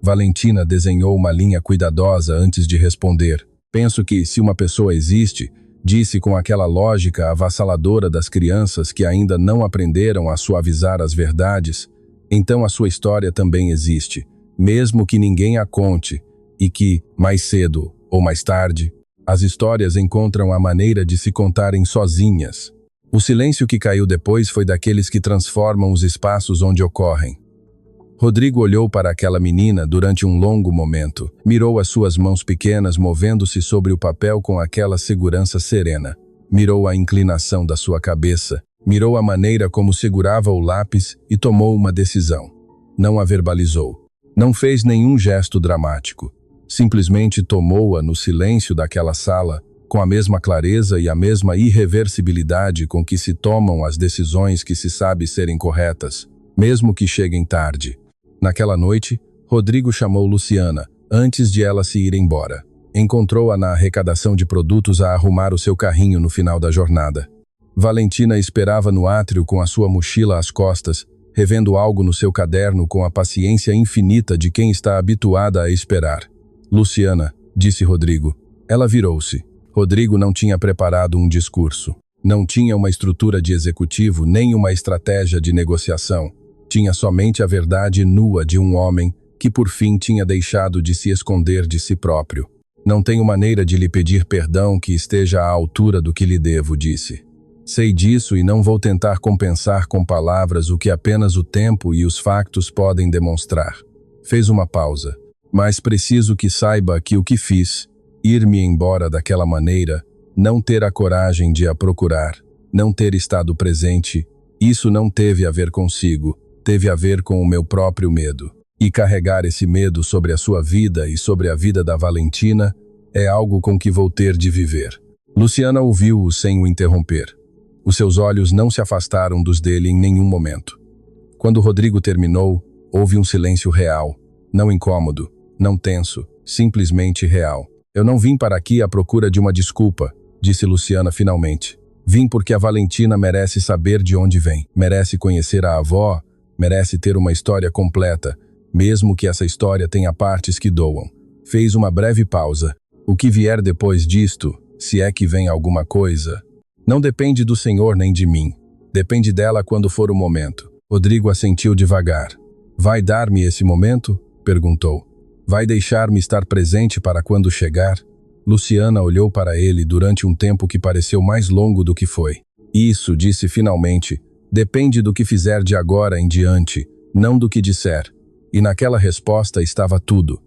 Valentina desenhou uma linha cuidadosa antes de responder. Penso que, se uma pessoa existe, disse com aquela lógica avassaladora das crianças que ainda não aprenderam a suavizar as verdades, então a sua história também existe, mesmo que ninguém a conte, e que, mais cedo ou mais tarde, as histórias encontram a maneira de se contarem sozinhas. O silêncio que caiu depois foi daqueles que transformam os espaços onde ocorrem. Rodrigo olhou para aquela menina durante um longo momento. Mirou as suas mãos pequenas movendo-se sobre o papel com aquela segurança serena. Mirou a inclinação da sua cabeça. Mirou a maneira como segurava o lápis e tomou uma decisão. Não a verbalizou. Não fez nenhum gesto dramático. Simplesmente tomou-a no silêncio daquela sala, com a mesma clareza e a mesma irreversibilidade com que se tomam as decisões que se sabe serem corretas, mesmo que cheguem tarde. Naquela noite, Rodrigo chamou Luciana, antes de ela se ir embora. Encontrou-a na arrecadação de produtos a arrumar o seu carrinho no final da jornada. Valentina esperava no átrio com a sua mochila às costas, revendo algo no seu caderno com a paciência infinita de quem está habituada a esperar. Luciana, disse Rodrigo. Ela virou-se. Rodrigo não tinha preparado um discurso. Não tinha uma estrutura de executivo nem uma estratégia de negociação. Tinha somente a verdade nua de um homem que por fim tinha deixado de se esconder de si próprio. Não tenho maneira de lhe pedir perdão que esteja à altura do que lhe devo, disse. Sei disso e não vou tentar compensar com palavras o que apenas o tempo e os factos podem demonstrar. Fez uma pausa. Mas preciso que saiba que o que fiz, ir-me embora daquela maneira, não ter a coragem de a procurar, não ter estado presente, isso não teve a ver consigo, teve a ver com o meu próprio medo. E carregar esse medo sobre a sua vida e sobre a vida da Valentina é algo com que vou ter de viver. Luciana ouviu-o sem o interromper. Os seus olhos não se afastaram dos dele em nenhum momento. Quando Rodrigo terminou, houve um silêncio real, não incômodo, não tenso, simplesmente real. Eu não vim para aqui à procura de uma desculpa, disse Luciana finalmente. Vim porque a Valentina merece saber de onde vem, merece conhecer a avó, merece ter uma história completa, mesmo que essa história tenha partes que doam. Fez uma breve pausa. O que vier depois disto, se é que vem alguma coisa, não depende do Senhor nem de mim. Depende dela quando for o momento. Rodrigo assentiu devagar. Vai dar-me esse momento? Perguntou. Vai deixar-me estar presente para quando chegar? Luciana olhou para ele durante um tempo que pareceu mais longo do que foi. Isso, disse finalmente, depende do que fizer de agora em diante, não do que disser. E naquela resposta estava tudo.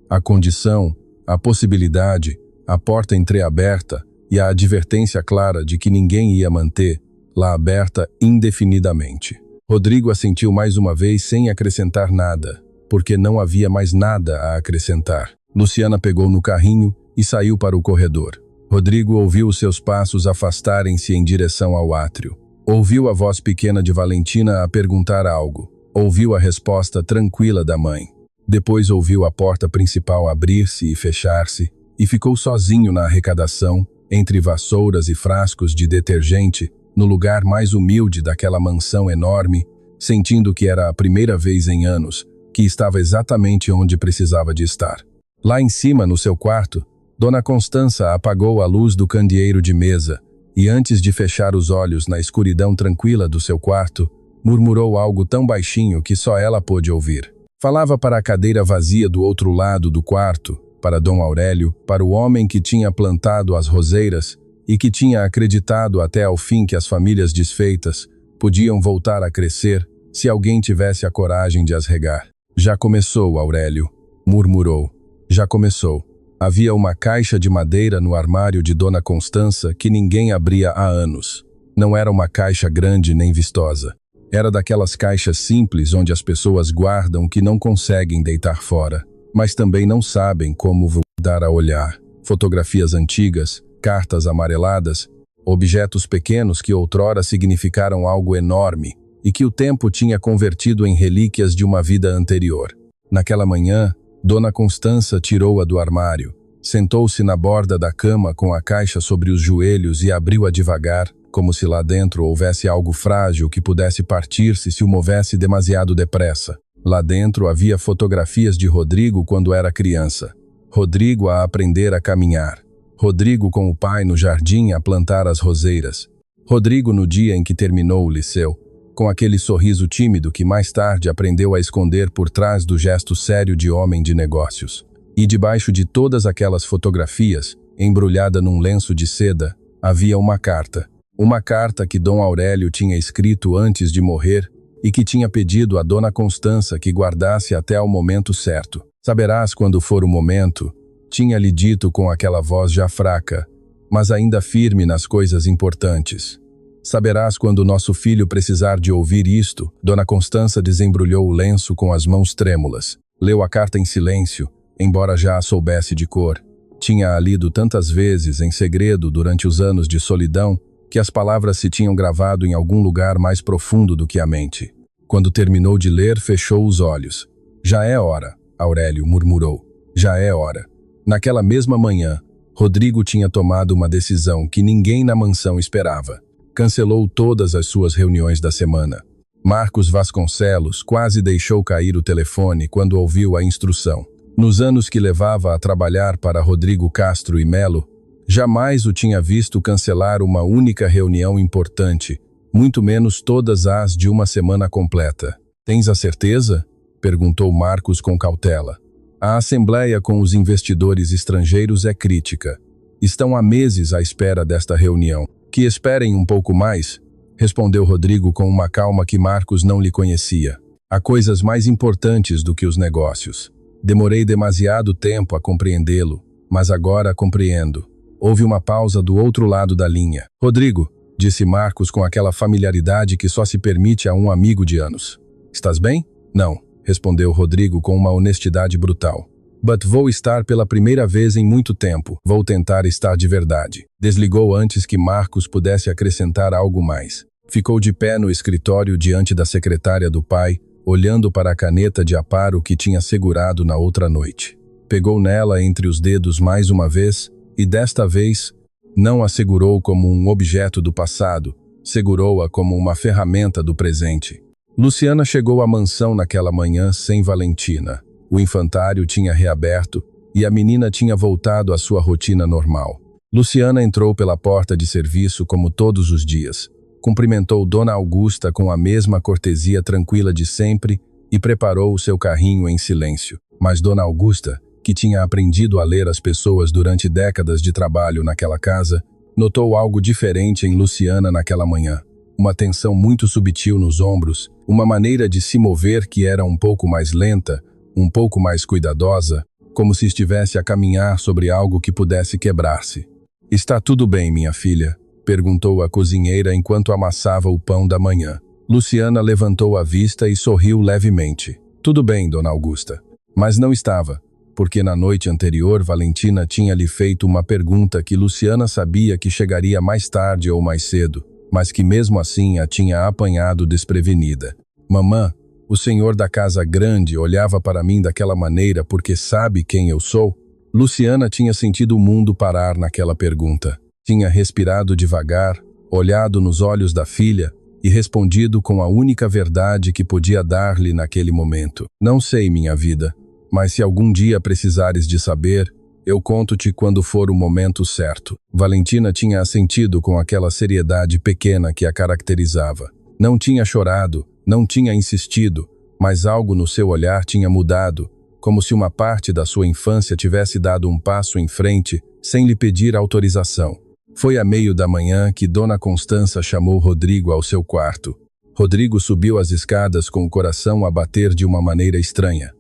A condição, a possibilidade, a porta entreaberta e a advertência clara de que ninguém ia manter-la aberta indefinidamente. Rodrigo assentiu mais uma vez sem acrescentar nada, porque não havia mais nada a acrescentar. Luciana pegou no carrinho e saiu para o corredor. Rodrigo ouviu os seus passos afastarem-se em direção ao átrio. Ouviu a voz pequena de Valentina a perguntar algo. Ouviu a resposta tranquila da mãe. Depois ouviu a porta principal abrir-se e fechar-se, e ficou sozinho na arrecadação, entre vassouras e frascos de detergente, no lugar mais humilde daquela mansão enorme, sentindo que era a primeira vez em anos que estava exatamente onde precisava de estar. Lá em cima, no seu quarto, Dona Constança apagou a luz do candeeiro de mesa e, antes de fechar os olhos na escuridão tranquila do seu quarto, murmurou algo tão baixinho que só ela pôde ouvir. Falava para a cadeira vazia do outro lado do quarto, para Dom Aurélio, para o homem que tinha plantado as roseiras e que tinha acreditado até ao fim que as famílias desfeitas podiam voltar a crescer se alguém tivesse a coragem de as regar. Já começou, Aurélio, murmurou. Já começou. Havia uma caixa de madeira no armário de Dona Constança que ninguém abria há anos. Não era uma caixa grande nem vistosa. Era daquelas caixas simples onde as pessoas guardam o que não conseguem deitar fora, mas também não sabem como dar a olhar. Fotografias antigas, cartas amareladas, objetos pequenos que outrora significaram algo enorme e que o tempo tinha convertido em relíquias de uma vida anterior. Naquela manhã, Dona Constança tirou-a do armário, sentou-se na borda da cama com a caixa sobre os joelhos e abriu-a devagar, como se lá dentro houvesse algo frágil que pudesse partir-se se o movesse demasiado depressa. Lá dentro havia fotografias de Rodrigo quando era criança. Rodrigo a aprender a caminhar. Rodrigo com o pai no jardim a plantar as roseiras. Rodrigo no dia em que terminou o liceu, com aquele sorriso tímido que mais tarde aprendeu a esconder por trás do gesto sério de homem de negócios. E debaixo de todas aquelas fotografias, embrulhada num lenço de seda, havia uma carta. Uma carta que Dom Aurélio tinha escrito antes de morrer e que tinha pedido a Dona Constança que guardasse até ao momento certo. Saberás quando for o momento, tinha-lhe dito com aquela voz já fraca, mas ainda firme nas coisas importantes. Saberás quando nosso filho precisar de ouvir isto. Dona Constança desembrulhou o lenço com as mãos trêmulas. Leu a carta em silêncio, embora já a soubesse de cor. Tinha-a lido tantas vezes, em segredo, durante os anos de solidão, que as palavras se tinham gravado em algum lugar mais profundo do que a mente. Quando terminou de ler, fechou os olhos. Já é hora, Aurélio murmurou. Já é hora. Naquela mesma manhã, Rodrigo tinha tomado uma decisão que ninguém na mansão esperava. Cancelou todas as suas reuniões da semana. Marcos Vasconcelos quase deixou cair o telefone quando ouviu a instrução. Nos anos que levava a trabalhar para Rodrigo Castro e Melo, jamais o tinha visto cancelar uma única reunião importante, muito menos todas as de uma semana completa. Tens a certeza? Perguntou Marcos com cautela. A assembleia com os investidores estrangeiros é crítica. Estão há meses à espera desta reunião. Que esperem um pouco mais, respondeu Rodrigo com uma calma que Marcos não lhe conhecia. Há coisas mais importantes do que os negócios. Demorei demasiado tempo a compreendê-lo, mas agora compreendo. Houve uma pausa do outro lado da linha. Rodrigo, disse Marcos com aquela familiaridade que só se permite a um amigo de anos. Estás bem? Não, respondeu Rodrigo com uma honestidade brutal. But vou estar pela primeira vez em muito tempo. Vou tentar estar de verdade. Desligou antes que Marcos pudesse acrescentar algo mais. Ficou de pé no escritório diante da secretária do pai, olhando para a caneta de aparo que tinha segurado na outra noite. Pegou nela entre os dedos mais uma vez e, desta vez, não a segurou como um objeto do passado, segurou-a como uma ferramenta do presente. Luciana chegou à mansão naquela manhã sem Valentina. O infantário tinha reaberto e a menina tinha voltado à sua rotina normal. Luciana entrou pela porta de serviço como todos os dias. Cumprimentou Dona Augusta com a mesma cortesia tranquila de sempre e preparou o seu carrinho em silêncio. Mas Dona Augusta, que tinha aprendido a ler as pessoas durante décadas de trabalho naquela casa, notou algo diferente em Luciana naquela manhã. Uma tensão muito sutil nos ombros, uma maneira de se mover que era um pouco mais lenta, um pouco mais cuidadosa, como se estivesse a caminhar sobre algo que pudesse quebrar-se. Está tudo bem, minha filha? Perguntou a cozinheira enquanto amassava o pão da manhã. Luciana levantou a vista e sorriu levemente. Tudo bem, Dona Augusta. Mas não estava, porque na noite anterior Valentina tinha lhe feito uma pergunta que Luciana sabia que chegaria mais tarde ou mais cedo, mas que mesmo assim a tinha apanhado desprevenida. Mamã, o senhor da casa grande olhava para mim daquela maneira porque sabe quem eu sou? Luciana tinha sentido o mundo parar naquela pergunta. Tinha respirado devagar, olhado nos olhos da filha e respondido com a única verdade que podia dar-lhe naquele momento. Não sei, minha vida. Mas se algum dia precisares de saber, eu conto-te quando for o momento certo. Valentina tinha assentido com aquela seriedade pequena que a caracterizava. Não tinha chorado, não tinha insistido, mas algo no seu olhar tinha mudado, como se uma parte da sua infância tivesse dado um passo em frente, sem lhe pedir autorização. Foi a meio da manhã que Dona Constança chamou Rodrigo ao seu quarto. Rodrigo subiu as escadas com o coração a bater de uma maneira estranha.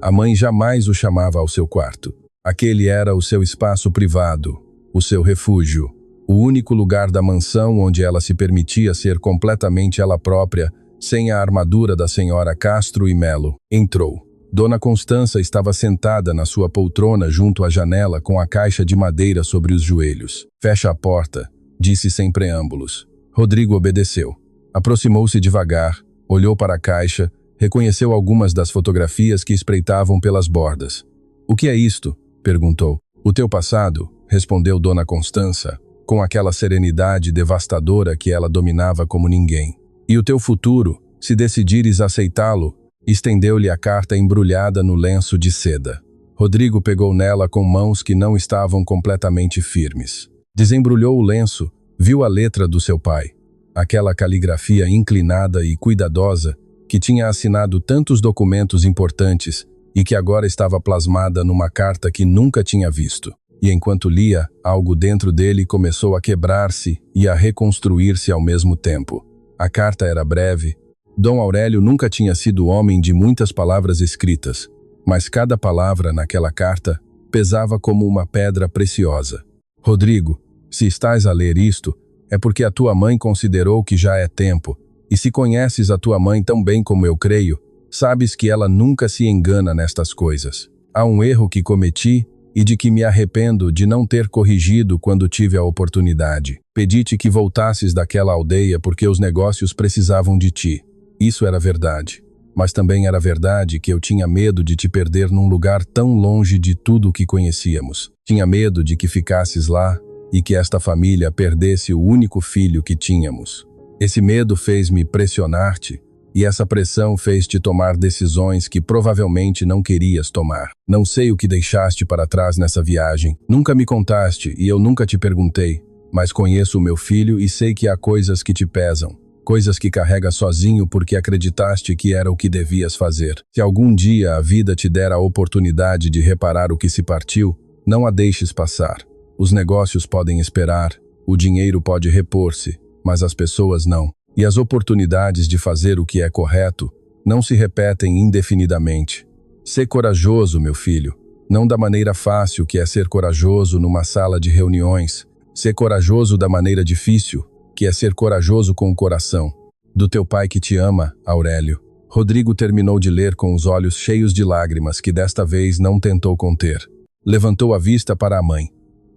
A mãe jamais o chamava ao seu quarto. Aquele era o seu espaço privado, o seu refúgio, o único lugar da mansão onde ela se permitia ser completamente ela própria, sem a armadura da senhora Castro e Melo. Entrou. Dona Constança estava sentada na sua poltrona junto à janela com a caixa de madeira sobre os joelhos. Fecha a porta, disse sem preâmbulos. Rodrigo obedeceu. Aproximou-se devagar, olhou para a caixa, reconheceu algumas das fotografias que espreitavam pelas bordas. O que é isto? Perguntou. O teu passado, respondeu Dona Constança, com aquela serenidade devastadora que ela dominava como ninguém. E o teu futuro, se decidires aceitá-lo, estendeu-lhe a carta embrulhada no lenço de seda. Rodrigo pegou nela com mãos que não estavam completamente firmes. Desembrulhou o lenço, viu a letra do seu pai. Aquela caligrafia inclinada e cuidadosa que tinha assinado tantos documentos importantes e que agora estava plasmada numa carta que nunca tinha visto. E enquanto lia, algo dentro dele começou a quebrar-se e a reconstruir-se ao mesmo tempo. A carta era breve. Dom Aurélio nunca tinha sido homem de muitas palavras escritas, mas cada palavra naquela carta pesava como uma pedra preciosa. Rodrigo, se estás a ler isto, é porque a tua mãe considerou que já é tempo, e se conheces a tua mãe tão bem como eu creio, sabes que ela nunca se engana nestas coisas. Há um erro que cometi e de que me arrependo de não ter corrigido quando tive a oportunidade. Pedi-te que voltasses daquela aldeia porque os negócios precisavam de ti. Isso era verdade. Mas também era verdade que eu tinha medo de te perder num lugar tão longe de tudo o que conhecíamos. Tinha medo de que ficasses lá e que esta família perdesse o único filho que tínhamos. Esse medo fez-me pressionar-te, e essa pressão fez-te tomar decisões que provavelmente não querias tomar. Não sei o que deixaste para trás nessa viagem. Nunca me contaste e eu nunca te perguntei, mas conheço o meu filho e sei que há coisas que te pesam. Coisas que carrega sozinho porque acreditaste que era o que devias fazer. Se algum dia a vida te der a oportunidade de reparar o que se partiu, não a deixes passar. Os negócios podem esperar, o dinheiro pode repor-se, mas as pessoas não. E as oportunidades de fazer o que é correto não se repetem indefinidamente. Sê corajoso, meu filho, não da maneira fácil que é ser corajoso numa sala de reuniões. Sê corajoso da maneira difícil, que é ser corajoso com o coração. Do teu pai que te ama, Aurélio. Rodrigo terminou de ler com os olhos cheios de lágrimas que desta vez não tentou conter. Levantou a vista para a mãe.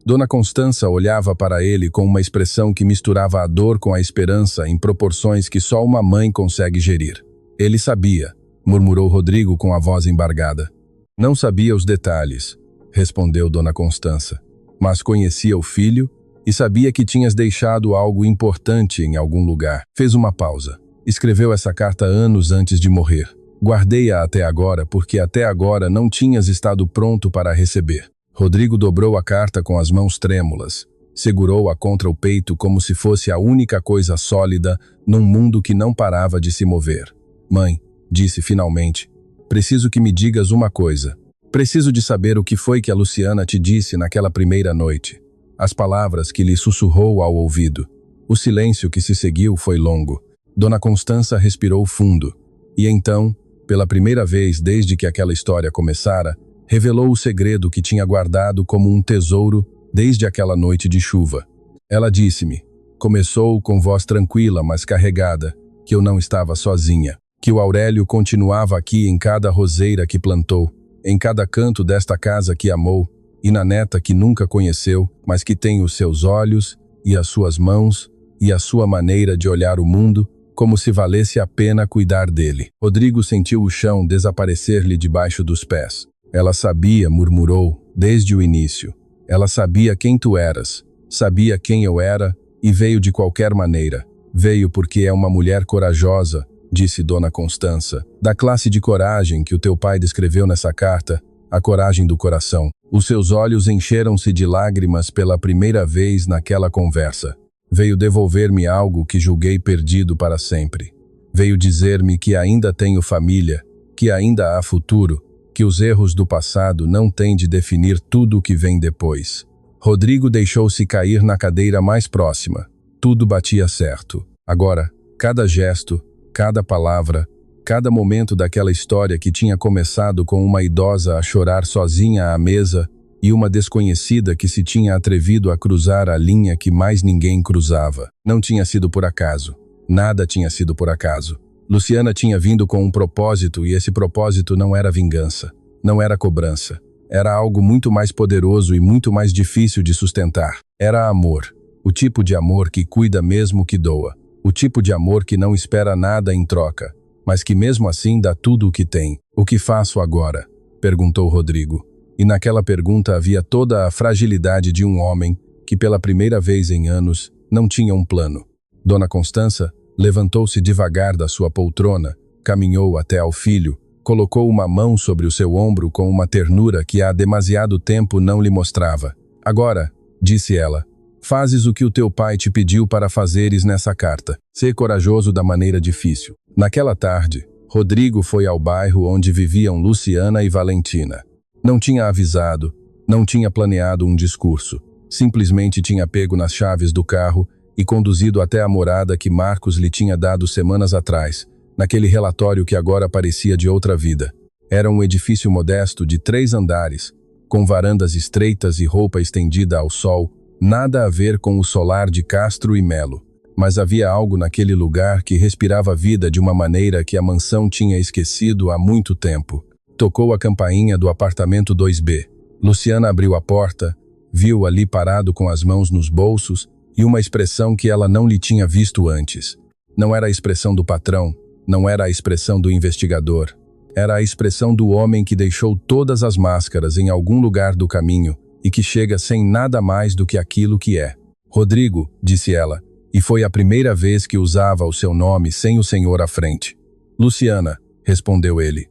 Dona Constança olhava para ele com uma expressão que misturava a dor com a esperança em proporções que só uma mãe consegue gerir. Ele sabia, murmurou Rodrigo com a voz embargada. Não sabia os detalhes, respondeu Dona Constança, mas conhecia o filho e sabia que tinhas deixado algo importante em algum lugar. Fez uma pausa. Escreveu essa carta anos antes de morrer. Guardei-a até agora porque até agora não tinhas estado pronto para a receber. Rodrigo dobrou a carta com as mãos trêmulas. Segurou-a contra o peito como se fosse a única coisa sólida num mundo que não parava de se mover. Mãe, disse finalmente, preciso que me digas uma coisa. Preciso de saber o que foi que a Luciana te disse naquela primeira noite. As palavras que lhe sussurrou ao ouvido. O silêncio que se seguiu foi longo. Dona Constança respirou fundo. E então, pela primeira vez desde que aquela história começara, revelou o segredo que tinha guardado como um tesouro desde aquela noite de chuva. Ela disse-me, começou com voz tranquila, mas carregada, que eu não estava sozinha, que o Aurélio continuava aqui em cada roseira que plantou, em cada canto desta casa que amou, e na neta que nunca conheceu, mas que tem os seus olhos, e as suas mãos, e a sua maneira de olhar o mundo, como se valesse a pena cuidar dele. Rodrigo sentiu o chão desaparecer-lhe debaixo dos pés. Ela sabia, murmurou, desde o início. Ela sabia quem tu eras, sabia quem eu era, e veio de qualquer maneira. Veio porque é uma mulher corajosa, disse Dona Constança, da classe de coragem que o teu pai descreveu nessa carta, a coragem do coração. Os seus olhos encheram-se de lágrimas pela primeira vez naquela conversa. Veio devolver-me algo que julguei perdido para sempre. Veio dizer-me que ainda tenho família, que ainda há futuro, que os erros do passado não têm de definir tudo o que vem depois. Rodrigo deixou-se cair na cadeira mais próxima. Tudo batia certo. Agora, cada gesto, cada palavra, cada momento daquela história que tinha começado com uma idosa a chorar sozinha à mesa e uma desconhecida que se tinha atrevido a cruzar a linha que mais ninguém cruzava. Não tinha sido por acaso. Nada tinha sido por acaso. Luciana tinha vindo com um propósito e esse propósito não era vingança, não era cobrança. Era algo muito mais poderoso e muito mais difícil de sustentar. Era amor. O tipo de amor que cuida mesmo que doa. O tipo de amor que não espera nada em troca, mas que mesmo assim dá tudo o que tem. O que faço agora? Perguntou Rodrigo. E naquela pergunta havia toda a fragilidade de um homem que pela primeira vez em anos não tinha um plano. Dona Constança levantou-se devagar da sua poltrona, caminhou até ao filho, colocou uma mão sobre o seu ombro com uma ternura que há demasiado tempo não lhe mostrava. Agora, disse ela, fazes o que o teu pai te pediu para fazeres nessa carta. Sê corajoso da maneira difícil. Naquela tarde, Rodrigo foi ao bairro onde viviam Luciana e Valentina. Não tinha avisado, não tinha planeado um discurso. Simplesmente tinha pego nas chaves do carro e conduzido até a morada que Marcos lhe tinha dado semanas atrás, naquele relatório que agora parecia de outra vida. Era um edifício modesto de 3 andares, com varandas estreitas e roupa estendida ao sol, nada a ver com o solar de Castro e Melo. Mas havia algo naquele lugar que respirava vida de uma maneira que a mansão tinha esquecido há muito tempo. Tocou a campainha do apartamento 2B. Luciana abriu a porta, viu ali parado com as mãos nos bolsos e uma expressão que ela não lhe tinha visto antes. Não era a expressão do patrão, não era a expressão do investigador. Era a expressão do homem que deixou todas as máscaras em algum lugar do caminho e que chega sem nada mais do que aquilo que é. Rodrigo, disse ela, e foi a primeira vez que usava o seu nome sem o senhor à frente. Luciana, respondeu ele.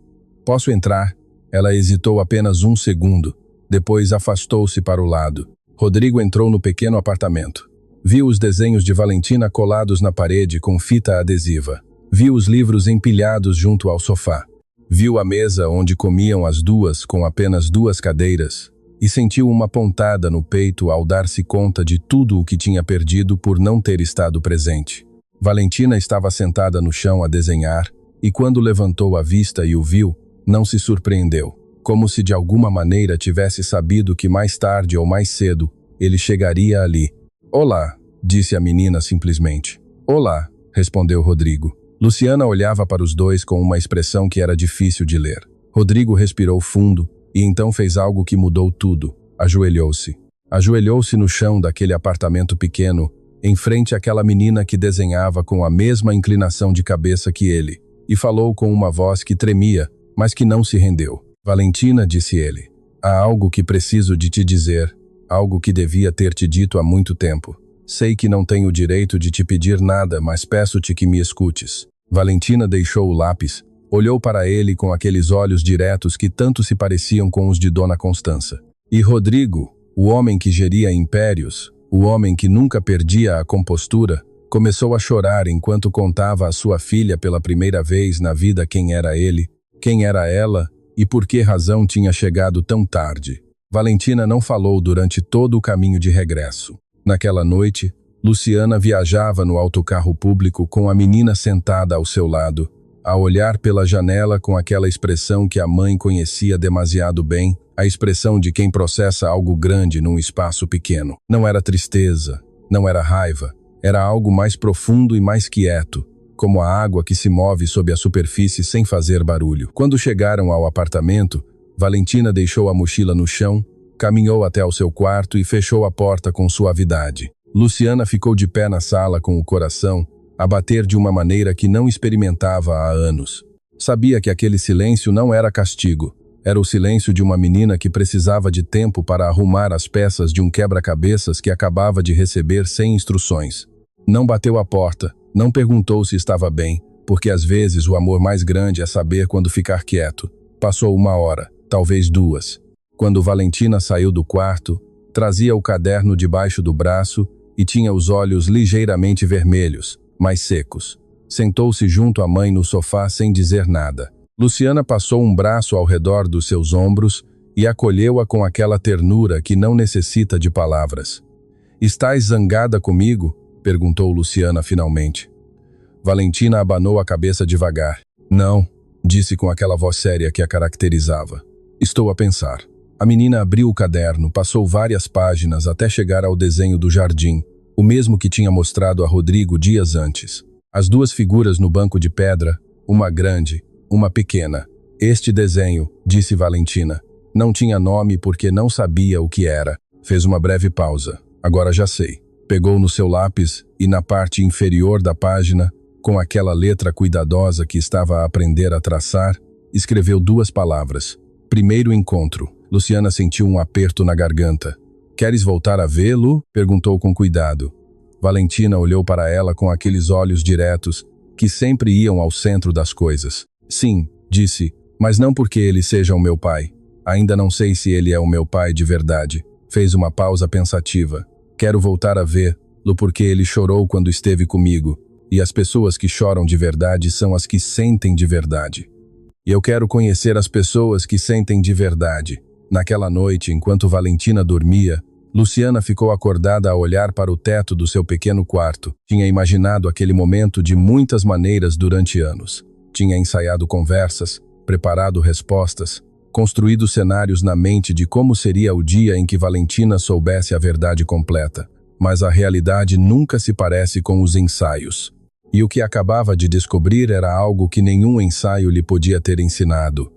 Posso entrar? Ela hesitou apenas um segundo, depois afastou-se para o lado. Rodrigo entrou no pequeno apartamento. Viu os desenhos de Valentina colados na parede com fita adesiva. Viu os livros empilhados junto ao sofá. Viu a mesa onde comiam as duas com apenas 2 cadeiras e sentiu uma pontada no peito ao dar-se conta de tudo o que tinha perdido por não ter estado presente. Valentina estava sentada no chão a desenhar e quando levantou a vista e o viu, não se surpreendeu, como se de alguma maneira tivesse sabido que mais tarde ou mais cedo ele chegaria ali. Olá, disse a menina simplesmente. Olá, respondeu Rodrigo. Luciana olhava para os dois com uma expressão que era difícil de ler. Rodrigo respirou fundo e então fez algo que mudou tudo. Ajoelhou-se. Ajoelhou-se no chão daquele apartamento pequeno, em frente àquela menina que desenhava com a mesma inclinação de cabeça que ele, e falou com uma voz que tremia, mas que não se rendeu. Valentina, disse ele, há algo que preciso de te dizer, algo que devia ter te dito há muito tempo. Sei que não tenho o direito de te pedir nada, mas peço-te que me escutes. Valentina deixou o lápis, olhou para ele com aqueles olhos diretos que tanto se pareciam com os de Dona Constança. E Rodrigo, o homem que geria impérios, o homem que nunca perdia a compostura, começou a chorar enquanto contava à sua filha pela primeira vez na vida quem era ele, quem era ela e por que razão tinha chegado tão tarde. Valentina não falou durante todo o caminho de regresso. Naquela noite, Luciana viajava no autocarro público com a menina sentada ao seu lado, a olhar pela janela com aquela expressão que a mãe conhecia demasiado bem, a expressão de quem processa algo grande num espaço pequeno. Não era tristeza, não era raiva, era algo mais profundo e mais quieto, como a água que se move sob a superfície sem fazer barulho. Quando chegaram ao apartamento, Valentina deixou a mochila no chão, caminhou até ao seu quarto e fechou a porta com suavidade. Luciana ficou de pé na sala com o coração a bater de uma maneira que não experimentava há anos. Sabia que aquele silêncio não era castigo. Era o silêncio de uma menina que precisava de tempo para arrumar as peças de um quebra-cabeças que acabava de receber sem instruções. Não bateu à porta, não perguntou se estava bem, porque às vezes o amor mais grande é saber quando ficar quieto. Passou 1 hora, talvez 2. Quando Valentina saiu do quarto, trazia o caderno debaixo do braço e tinha os olhos ligeiramente vermelhos, mas secos. Sentou-se junto à mãe no sofá sem dizer nada. Luciana passou um braço ao redor dos seus ombros e acolheu-a com aquela ternura que não necessita de palavras. "Estás zangada comigo?" perguntou Luciana finalmente. Valentina abanou a cabeça devagar. "Não", disse com aquela voz séria que a caracterizava. "Estou a pensar." A menina abriu o caderno, passou várias páginas até chegar ao desenho do jardim, o mesmo que tinha mostrado a Rodrigo dias antes. As 2 figuras no banco de pedra, uma grande, uma pequena. "Este desenho", disse Valentina. Não tinha nome porque não sabia o que era. Fez uma breve pausa. "Agora já sei." Pegou no seu lápis e na parte inferior da página, com aquela letra cuidadosa que estava a aprender a traçar, escreveu 2 palavras. "Primeiro encontro." Luciana sentiu um aperto na garganta. "Queres voltar a vê-lo?" perguntou com cuidado. Valentina olhou para ela com aqueles olhos diretos que sempre iam ao centro das coisas. "Sim", disse, "mas não porque ele seja o meu pai. Ainda não sei se ele é o meu pai de verdade." Fez uma pausa pensativa. "Quero voltar a vê-lo porque ele chorou quando esteve comigo, e as pessoas que choram de verdade são as que sentem de verdade. E eu quero conhecer as pessoas que sentem de verdade." Naquela noite, enquanto Valentina dormia, Luciana ficou acordada a olhar para o teto do seu pequeno quarto. Tinha imaginado aquele momento de muitas maneiras durante anos. Tinha ensaiado conversas, preparado respostas, construído cenários na mente de como seria o dia em que Valentina soubesse a verdade completa. Mas a realidade nunca se parece com os ensaios. E o que acabava de descobrir era algo que nenhum ensaio lhe podia ter ensinado.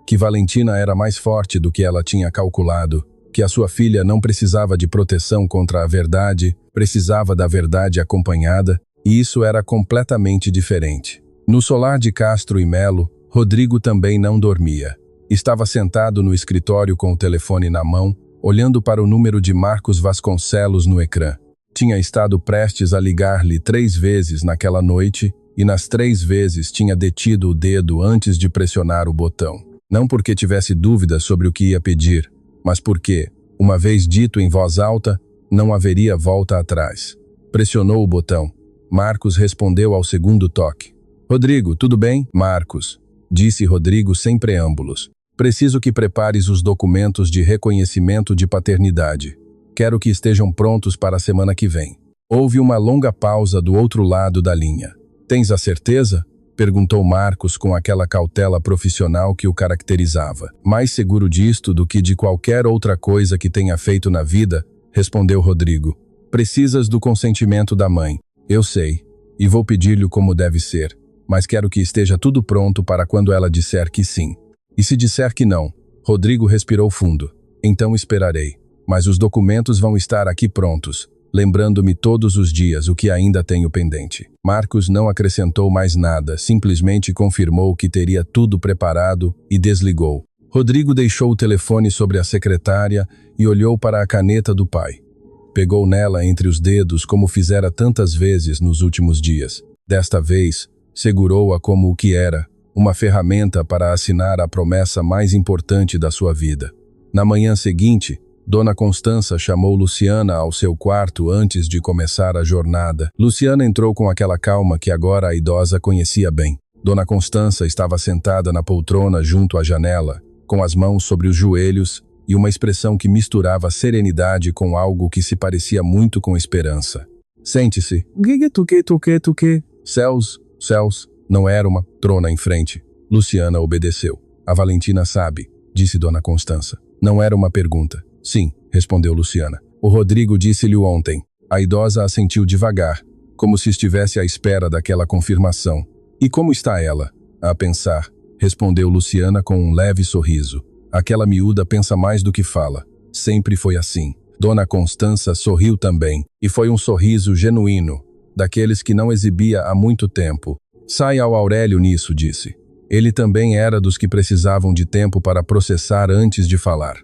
Que Valentina era mais forte do que ela tinha calculado, que a sua filha não precisava de proteção contra a verdade, precisava da verdade acompanhada, e isso era completamente diferente. No solar de Castro e Melo, Rodrigo também não dormia. Estava sentado no escritório com o telefone na mão, olhando para o número de Marcos Vasconcelos no ecrã. Tinha estado prestes a ligar-lhe 3 vezes naquela noite, e nas 3 vezes tinha detido o dedo antes de pressionar o botão. Não porque tivesse dúvidas sobre o que ia pedir, mas porque, uma vez dito em voz alta, não haveria volta atrás. Pressionou o botão. Marcos respondeu ao segundo toque. "Rodrigo, tudo bem?" "Marcos", disse Rodrigo sem preâmbulos. "Preciso que prepares os documentos de reconhecimento de paternidade. Quero que estejam prontos para a semana que vem." Houve uma longa pausa do outro lado da linha. "Tens a certeza?" perguntou Marcos com aquela cautela profissional que o caracterizava. "Mais seguro disto do que de qualquer outra coisa que tenha feito na vida", respondeu Rodrigo. "Precisas do consentimento da mãe. Eu sei, e vou pedir-lhe como deve ser, mas quero que esteja tudo pronto para quando ela disser que sim. E se disser que não?" Rodrigo respirou fundo. "Então esperarei, mas os documentos vão estar aqui prontos, lembrando-me todos os dias o que ainda tenho pendente." Marcos não acrescentou mais nada, simplesmente confirmou que teria tudo preparado e desligou. Rodrigo deixou o telefone sobre a secretária e olhou para a caneta do pai. Pegou nela entre os dedos como fizera tantas vezes nos últimos dias. Desta vez, segurou-a como o que era, uma ferramenta para assinar a promessa mais importante da sua vida. Na manhã seguinte, Dona Constança chamou Luciana ao seu quarto antes de começar a jornada. Luciana entrou com aquela calma que agora a idosa conhecia bem. Dona Constança estava sentada na poltrona junto à janela, com as mãos sobre os joelhos e uma expressão que misturava serenidade com algo que se parecia muito com esperança. "Sente-se." "Que? Céus. Não era uma trona em frente." Luciana obedeceu. "A Valentina sabe", disse Dona Constança. Não era uma pergunta. "Sim", respondeu Luciana. "O Rodrigo disse-lhe ontem." A idosa assentiu devagar, como se estivesse à espera daquela confirmação. "E como está ela?" "A pensar", respondeu Luciana com um leve sorriso. "Aquela miúda pensa mais do que fala. Sempre foi assim." Dona Constança sorriu também, e foi um sorriso genuíno, daqueles que não exibia há muito tempo. "Sai ao Aurélio nisso", disse. Ele também era dos que precisavam de tempo para processar antes de falar.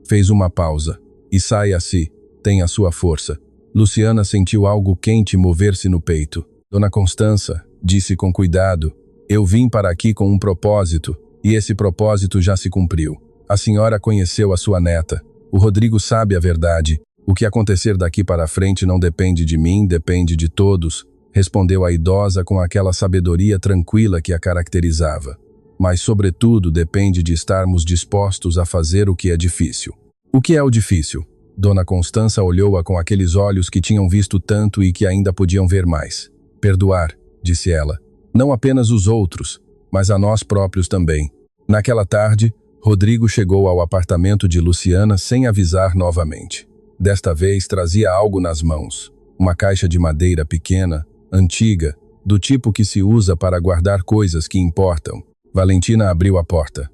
Fez uma pausa. "E saia-se, tem a sua força." Luciana sentiu algo quente mover-se no peito. Dona Constança, disse com cuidado, Eu vim para aqui com um propósito, e esse propósito já se cumpriu. A senhora conheceu a sua neta. O Rodrigo sabe a verdade. O que acontecer daqui para frente não depende de mim, depende de todos, respondeu a idosa com aquela sabedoria tranquila que a caracterizava. Mas, sobretudo, depende de estarmos dispostos a fazer o que é difícil. O que é o difícil? Dona Constança olhou-a com aqueles olhos que tinham visto tanto e que ainda podiam ver mais. Perdoar, disse ela. Não apenas os outros, mas a nós próprios também. Naquela tarde, Rodrigo chegou ao apartamento de Luciana sem avisar novamente. Desta vez trazia algo nas mãos. Uma caixa de madeira pequena, antiga, do tipo que se usa para guardar coisas que importam. Valentina abriu a porta.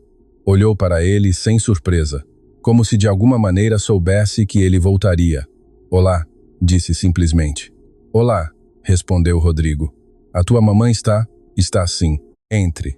Olhou para ele sem surpresa, como se de alguma maneira soubesse que ele voltaria. Olá, disse simplesmente. Olá, respondeu Rodrigo. A tua mamãe está? Está sim. Entre.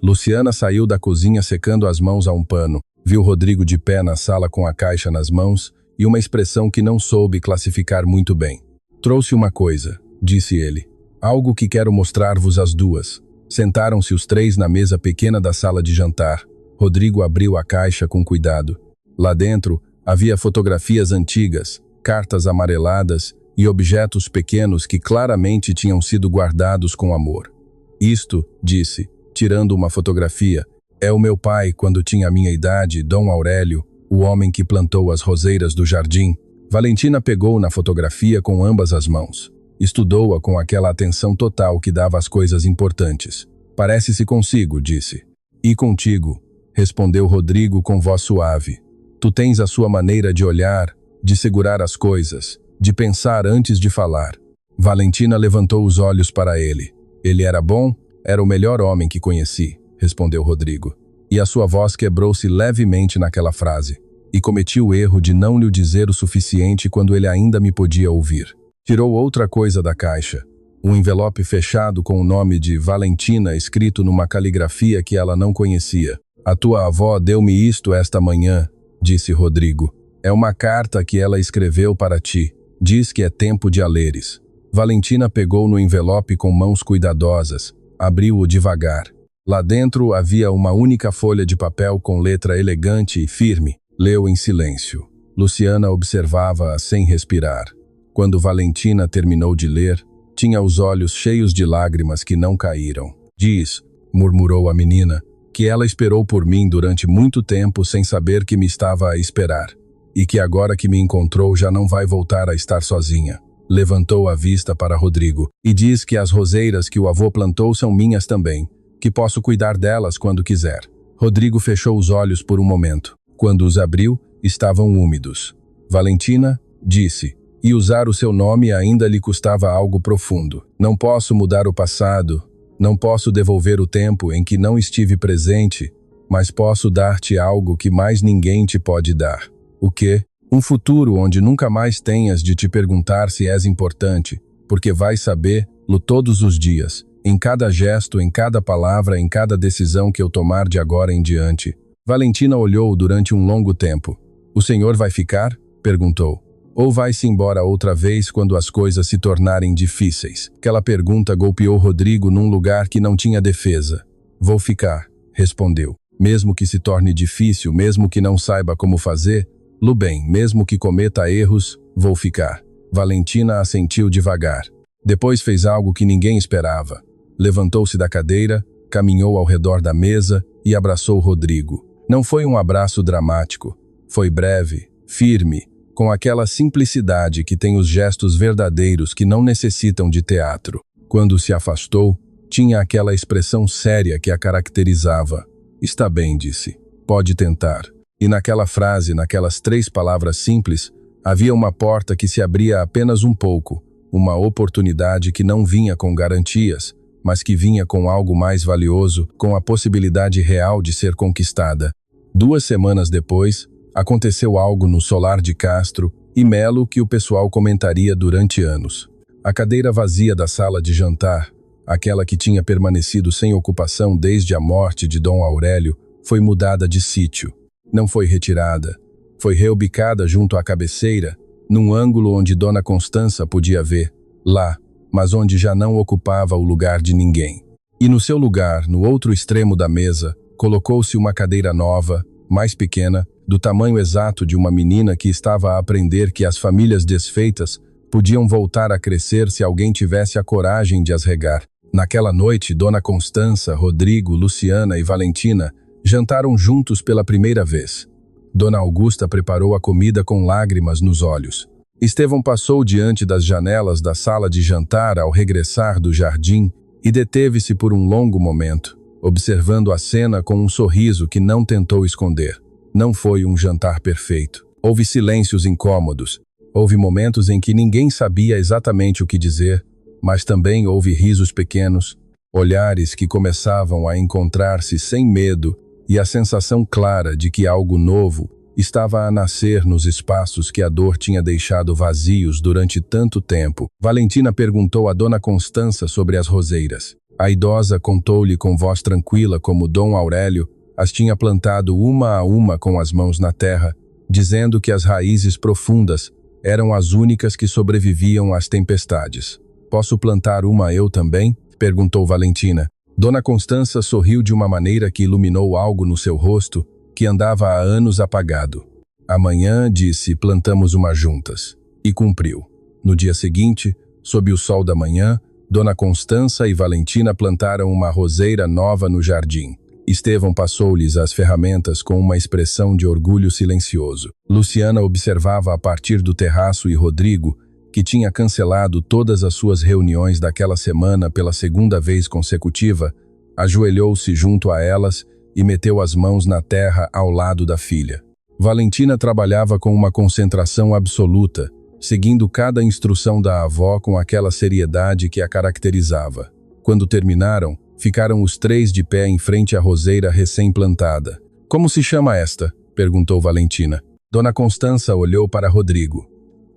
Luciana saiu da cozinha secando as mãos a um pano. Viu Rodrigo de pé na sala com a caixa nas mãos e uma expressão que não soube classificar muito bem. Trouxe uma coisa, disse ele. Algo que quero mostrar-vos as duas. Sentaram-se os três na mesa pequena da sala de jantar. Rodrigo abriu a caixa com cuidado. Lá dentro havia fotografias antigas, cartas amareladas e objetos pequenos que claramente tinham sido guardados com amor. Isto, disse, tirando uma fotografia, é o meu pai quando tinha a minha idade, Dom Aurélio, o homem que plantou as roseiras do jardim. Valentina pegou na fotografia com ambas as mãos. Estudou-a com aquela atenção total que dava às coisas importantes. Parece-se consigo, disse. E contigo, respondeu Rodrigo com voz suave. Tu tens a sua maneira de olhar, de segurar as coisas, de pensar antes de falar. Valentina levantou os olhos para ele. Ele era bom? Era o melhor homem que conheci, respondeu Rodrigo. E a sua voz quebrou-se levemente naquela frase. E cometi o erro de não lhe dizer o suficiente quando ele ainda me podia ouvir. Tirou outra coisa da caixa. Um envelope fechado com o nome de Valentina escrito numa caligrafia que ela não conhecia. A tua avó deu-me isto esta manhã, disse Rodrigo. É uma carta que ela escreveu para ti. Diz que é tempo de a leres. Valentina pegou no envelope com mãos cuidadosas. Abriu-o devagar. Lá dentro havia uma única folha de papel com letra elegante e firme. Leu em silêncio. Luciana observava-a sem respirar. Quando Valentina terminou de ler, tinha os olhos cheios de lágrimas que não caíram. Diz, murmurou a menina, que ela esperou por mim durante muito tempo sem saber que me estava a esperar, e que agora que me encontrou já não vai voltar a estar sozinha. Levantou a vista para Rodrigo, e diz que as roseiras que o avô plantou são minhas também, que posso cuidar delas quando quiser. Rodrigo fechou os olhos por um momento. Quando os abriu, estavam úmidos. Valentina, disse, e usar o seu nome ainda lhe custava algo profundo. Não posso mudar o passado, não posso devolver o tempo em que não estive presente, mas posso dar-te algo que mais ninguém te pode dar. O quê? Um futuro onde nunca mais tenhas de te perguntar se és importante, porque vais saber-lo todos os dias, em cada gesto, em cada palavra, em cada decisão que eu tomar de agora em diante. Valentina olhou durante um longo tempo. O senhor vai ficar? Perguntou. Ou vai-se embora outra vez quando as coisas se tornarem difíceis? Aquela pergunta golpeou Rodrigo num lugar que não tinha defesa. Vou ficar, respondeu. Mesmo que se torne difícil, mesmo que não saiba como fazer, bem, mesmo que cometa erros, vou ficar. Valentina assentiu devagar. Depois fez algo que ninguém esperava. Levantou-se da cadeira, caminhou ao redor da mesa e abraçou Rodrigo. Não foi um abraço dramático. Foi breve, firme, com aquela simplicidade que tem os gestos verdadeiros que não necessitam de teatro. Quando se afastou, tinha aquela expressão séria que a caracterizava. Está bem, disse. Pode tentar. E naquela frase, naquelas 3 palavras simples, havia uma porta que se abria apenas um pouco, uma oportunidade que não vinha com garantias, mas que vinha com algo mais valioso, com a possibilidade real de ser conquistada. 2 semanas depois, aconteceu algo no solar de Castro e Melo que o pessoal comentaria durante anos. A cadeira vazia da sala de jantar, aquela que tinha permanecido sem ocupação desde a morte de Dom Aurélio, foi mudada de sítio. Não foi retirada, foi reubicada junto à cabeceira, num ângulo onde Dona Constança podia ver, lá, mas onde já não ocupava o lugar de ninguém. E no seu lugar, no outro extremo da mesa, colocou-se uma cadeira nova, mais pequena, do tamanho exato de uma menina que estava a aprender que as famílias desfeitas podiam voltar a crescer se alguém tivesse a coragem de as regar. Naquela noite, Dona Constança, Rodrigo, Luciana e Valentina jantaram juntos pela primeira vez. Dona Augusta preparou a comida com lágrimas nos olhos. Estevão passou diante das janelas da sala de jantar ao regressar do jardim e deteve-se por um longo momento, observando a cena com um sorriso que não tentou esconder. Não foi um jantar perfeito. Houve silêncios incômodos. Houve momentos em que ninguém sabia exatamente o que dizer, mas também houve risos pequenos, olhares que começavam a encontrar-se sem medo e a sensação clara de que algo novo estava a nascer nos espaços que a dor tinha deixado vazios durante tanto tempo. Valentina perguntou a Dona Constança sobre as roseiras. A idosa contou-lhe com voz tranquila como Dom Aurélio as tinha plantado uma a uma com as mãos na terra, dizendo que as raízes profundas eram as únicas que sobreviviam às tempestades. «Posso plantar uma eu também?» perguntou Valentina. Dona Constança sorriu de uma maneira que iluminou algo no seu rosto que andava há anos apagado. Amanhã, disse, plantamos uma juntas. E cumpriu. No dia seguinte, sob o sol da manhã, Dona Constança e Valentina plantaram uma roseira nova no jardim. Estevão passou-lhes as ferramentas com uma expressão de orgulho silencioso. Luciana observava a partir do terraço e Rodrigo, que tinha cancelado todas as suas reuniões daquela semana pela segunda vez consecutiva, ajoelhou-se junto a elas e meteu as mãos na terra ao lado da filha. Valentina trabalhava com uma concentração absoluta, seguindo cada instrução da avó com aquela seriedade que a caracterizava. Quando terminaram, ficaram os três de pé em frente à roseira recém-plantada. «Como se chama esta?» perguntou Valentina. Dona Constança olhou para Rodrigo.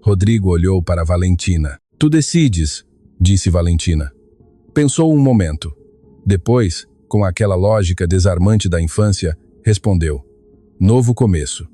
Rodrigo olhou para Valentina. «Tu decides», disse Valentina. Pensou um momento. Depois, com aquela lógica desarmante da infância, respondeu: «Novo começo».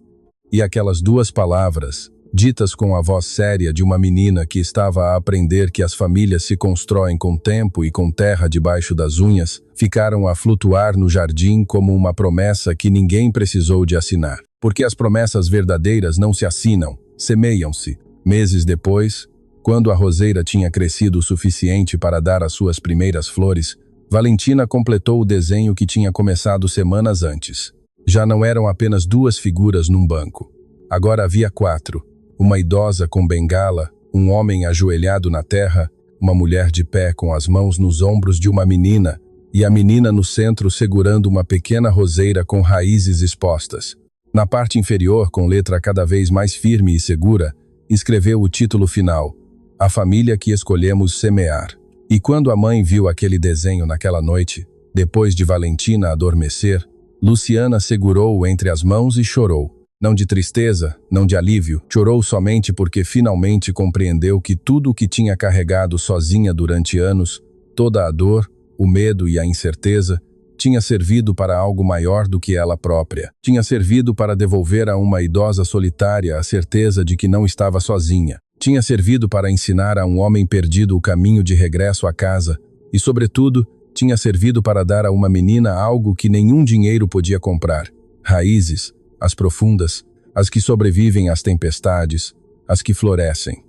E aquelas duas palavras, ditas com a voz séria de uma menina que estava a aprender que as famílias se constroem com tempo e com terra debaixo das unhas, ficaram a flutuar no jardim como uma promessa que ninguém precisou de assinar. Porque as promessas verdadeiras não se assinam, semeiam-se. Meses depois, quando a roseira tinha crescido o suficiente para dar as suas primeiras flores, Valentina completou o desenho que tinha começado semanas antes. Já não eram apenas duas figuras num banco. Agora havia quatro. Uma idosa com bengala, um homem ajoelhado na terra, uma mulher de pé com as mãos nos ombros de uma menina, e a menina no centro segurando uma pequena roseira com raízes expostas. Na parte inferior, com letra cada vez mais firme e segura, escreveu o título final: A Família que Escolhemos Semear. E quando a mãe viu aquele desenho naquela noite, depois de Valentina adormecer, Luciana segurou-o entre as mãos e chorou. Não de tristeza, não de alívio, chorou somente porque finalmente compreendeu que tudo o que tinha carregado sozinha durante anos, toda a dor, o medo e a incerteza, tinha servido para algo maior do que ela própria. Tinha servido para devolver a uma idosa solitária a certeza de que não estava sozinha. Tinha servido para ensinar a um homem perdido o caminho de regresso à casa e, sobretudo, tinha servido para dar a uma menina algo que nenhum dinheiro podia comprar: raízes, as profundas, as que sobrevivem às tempestades, as que florescem.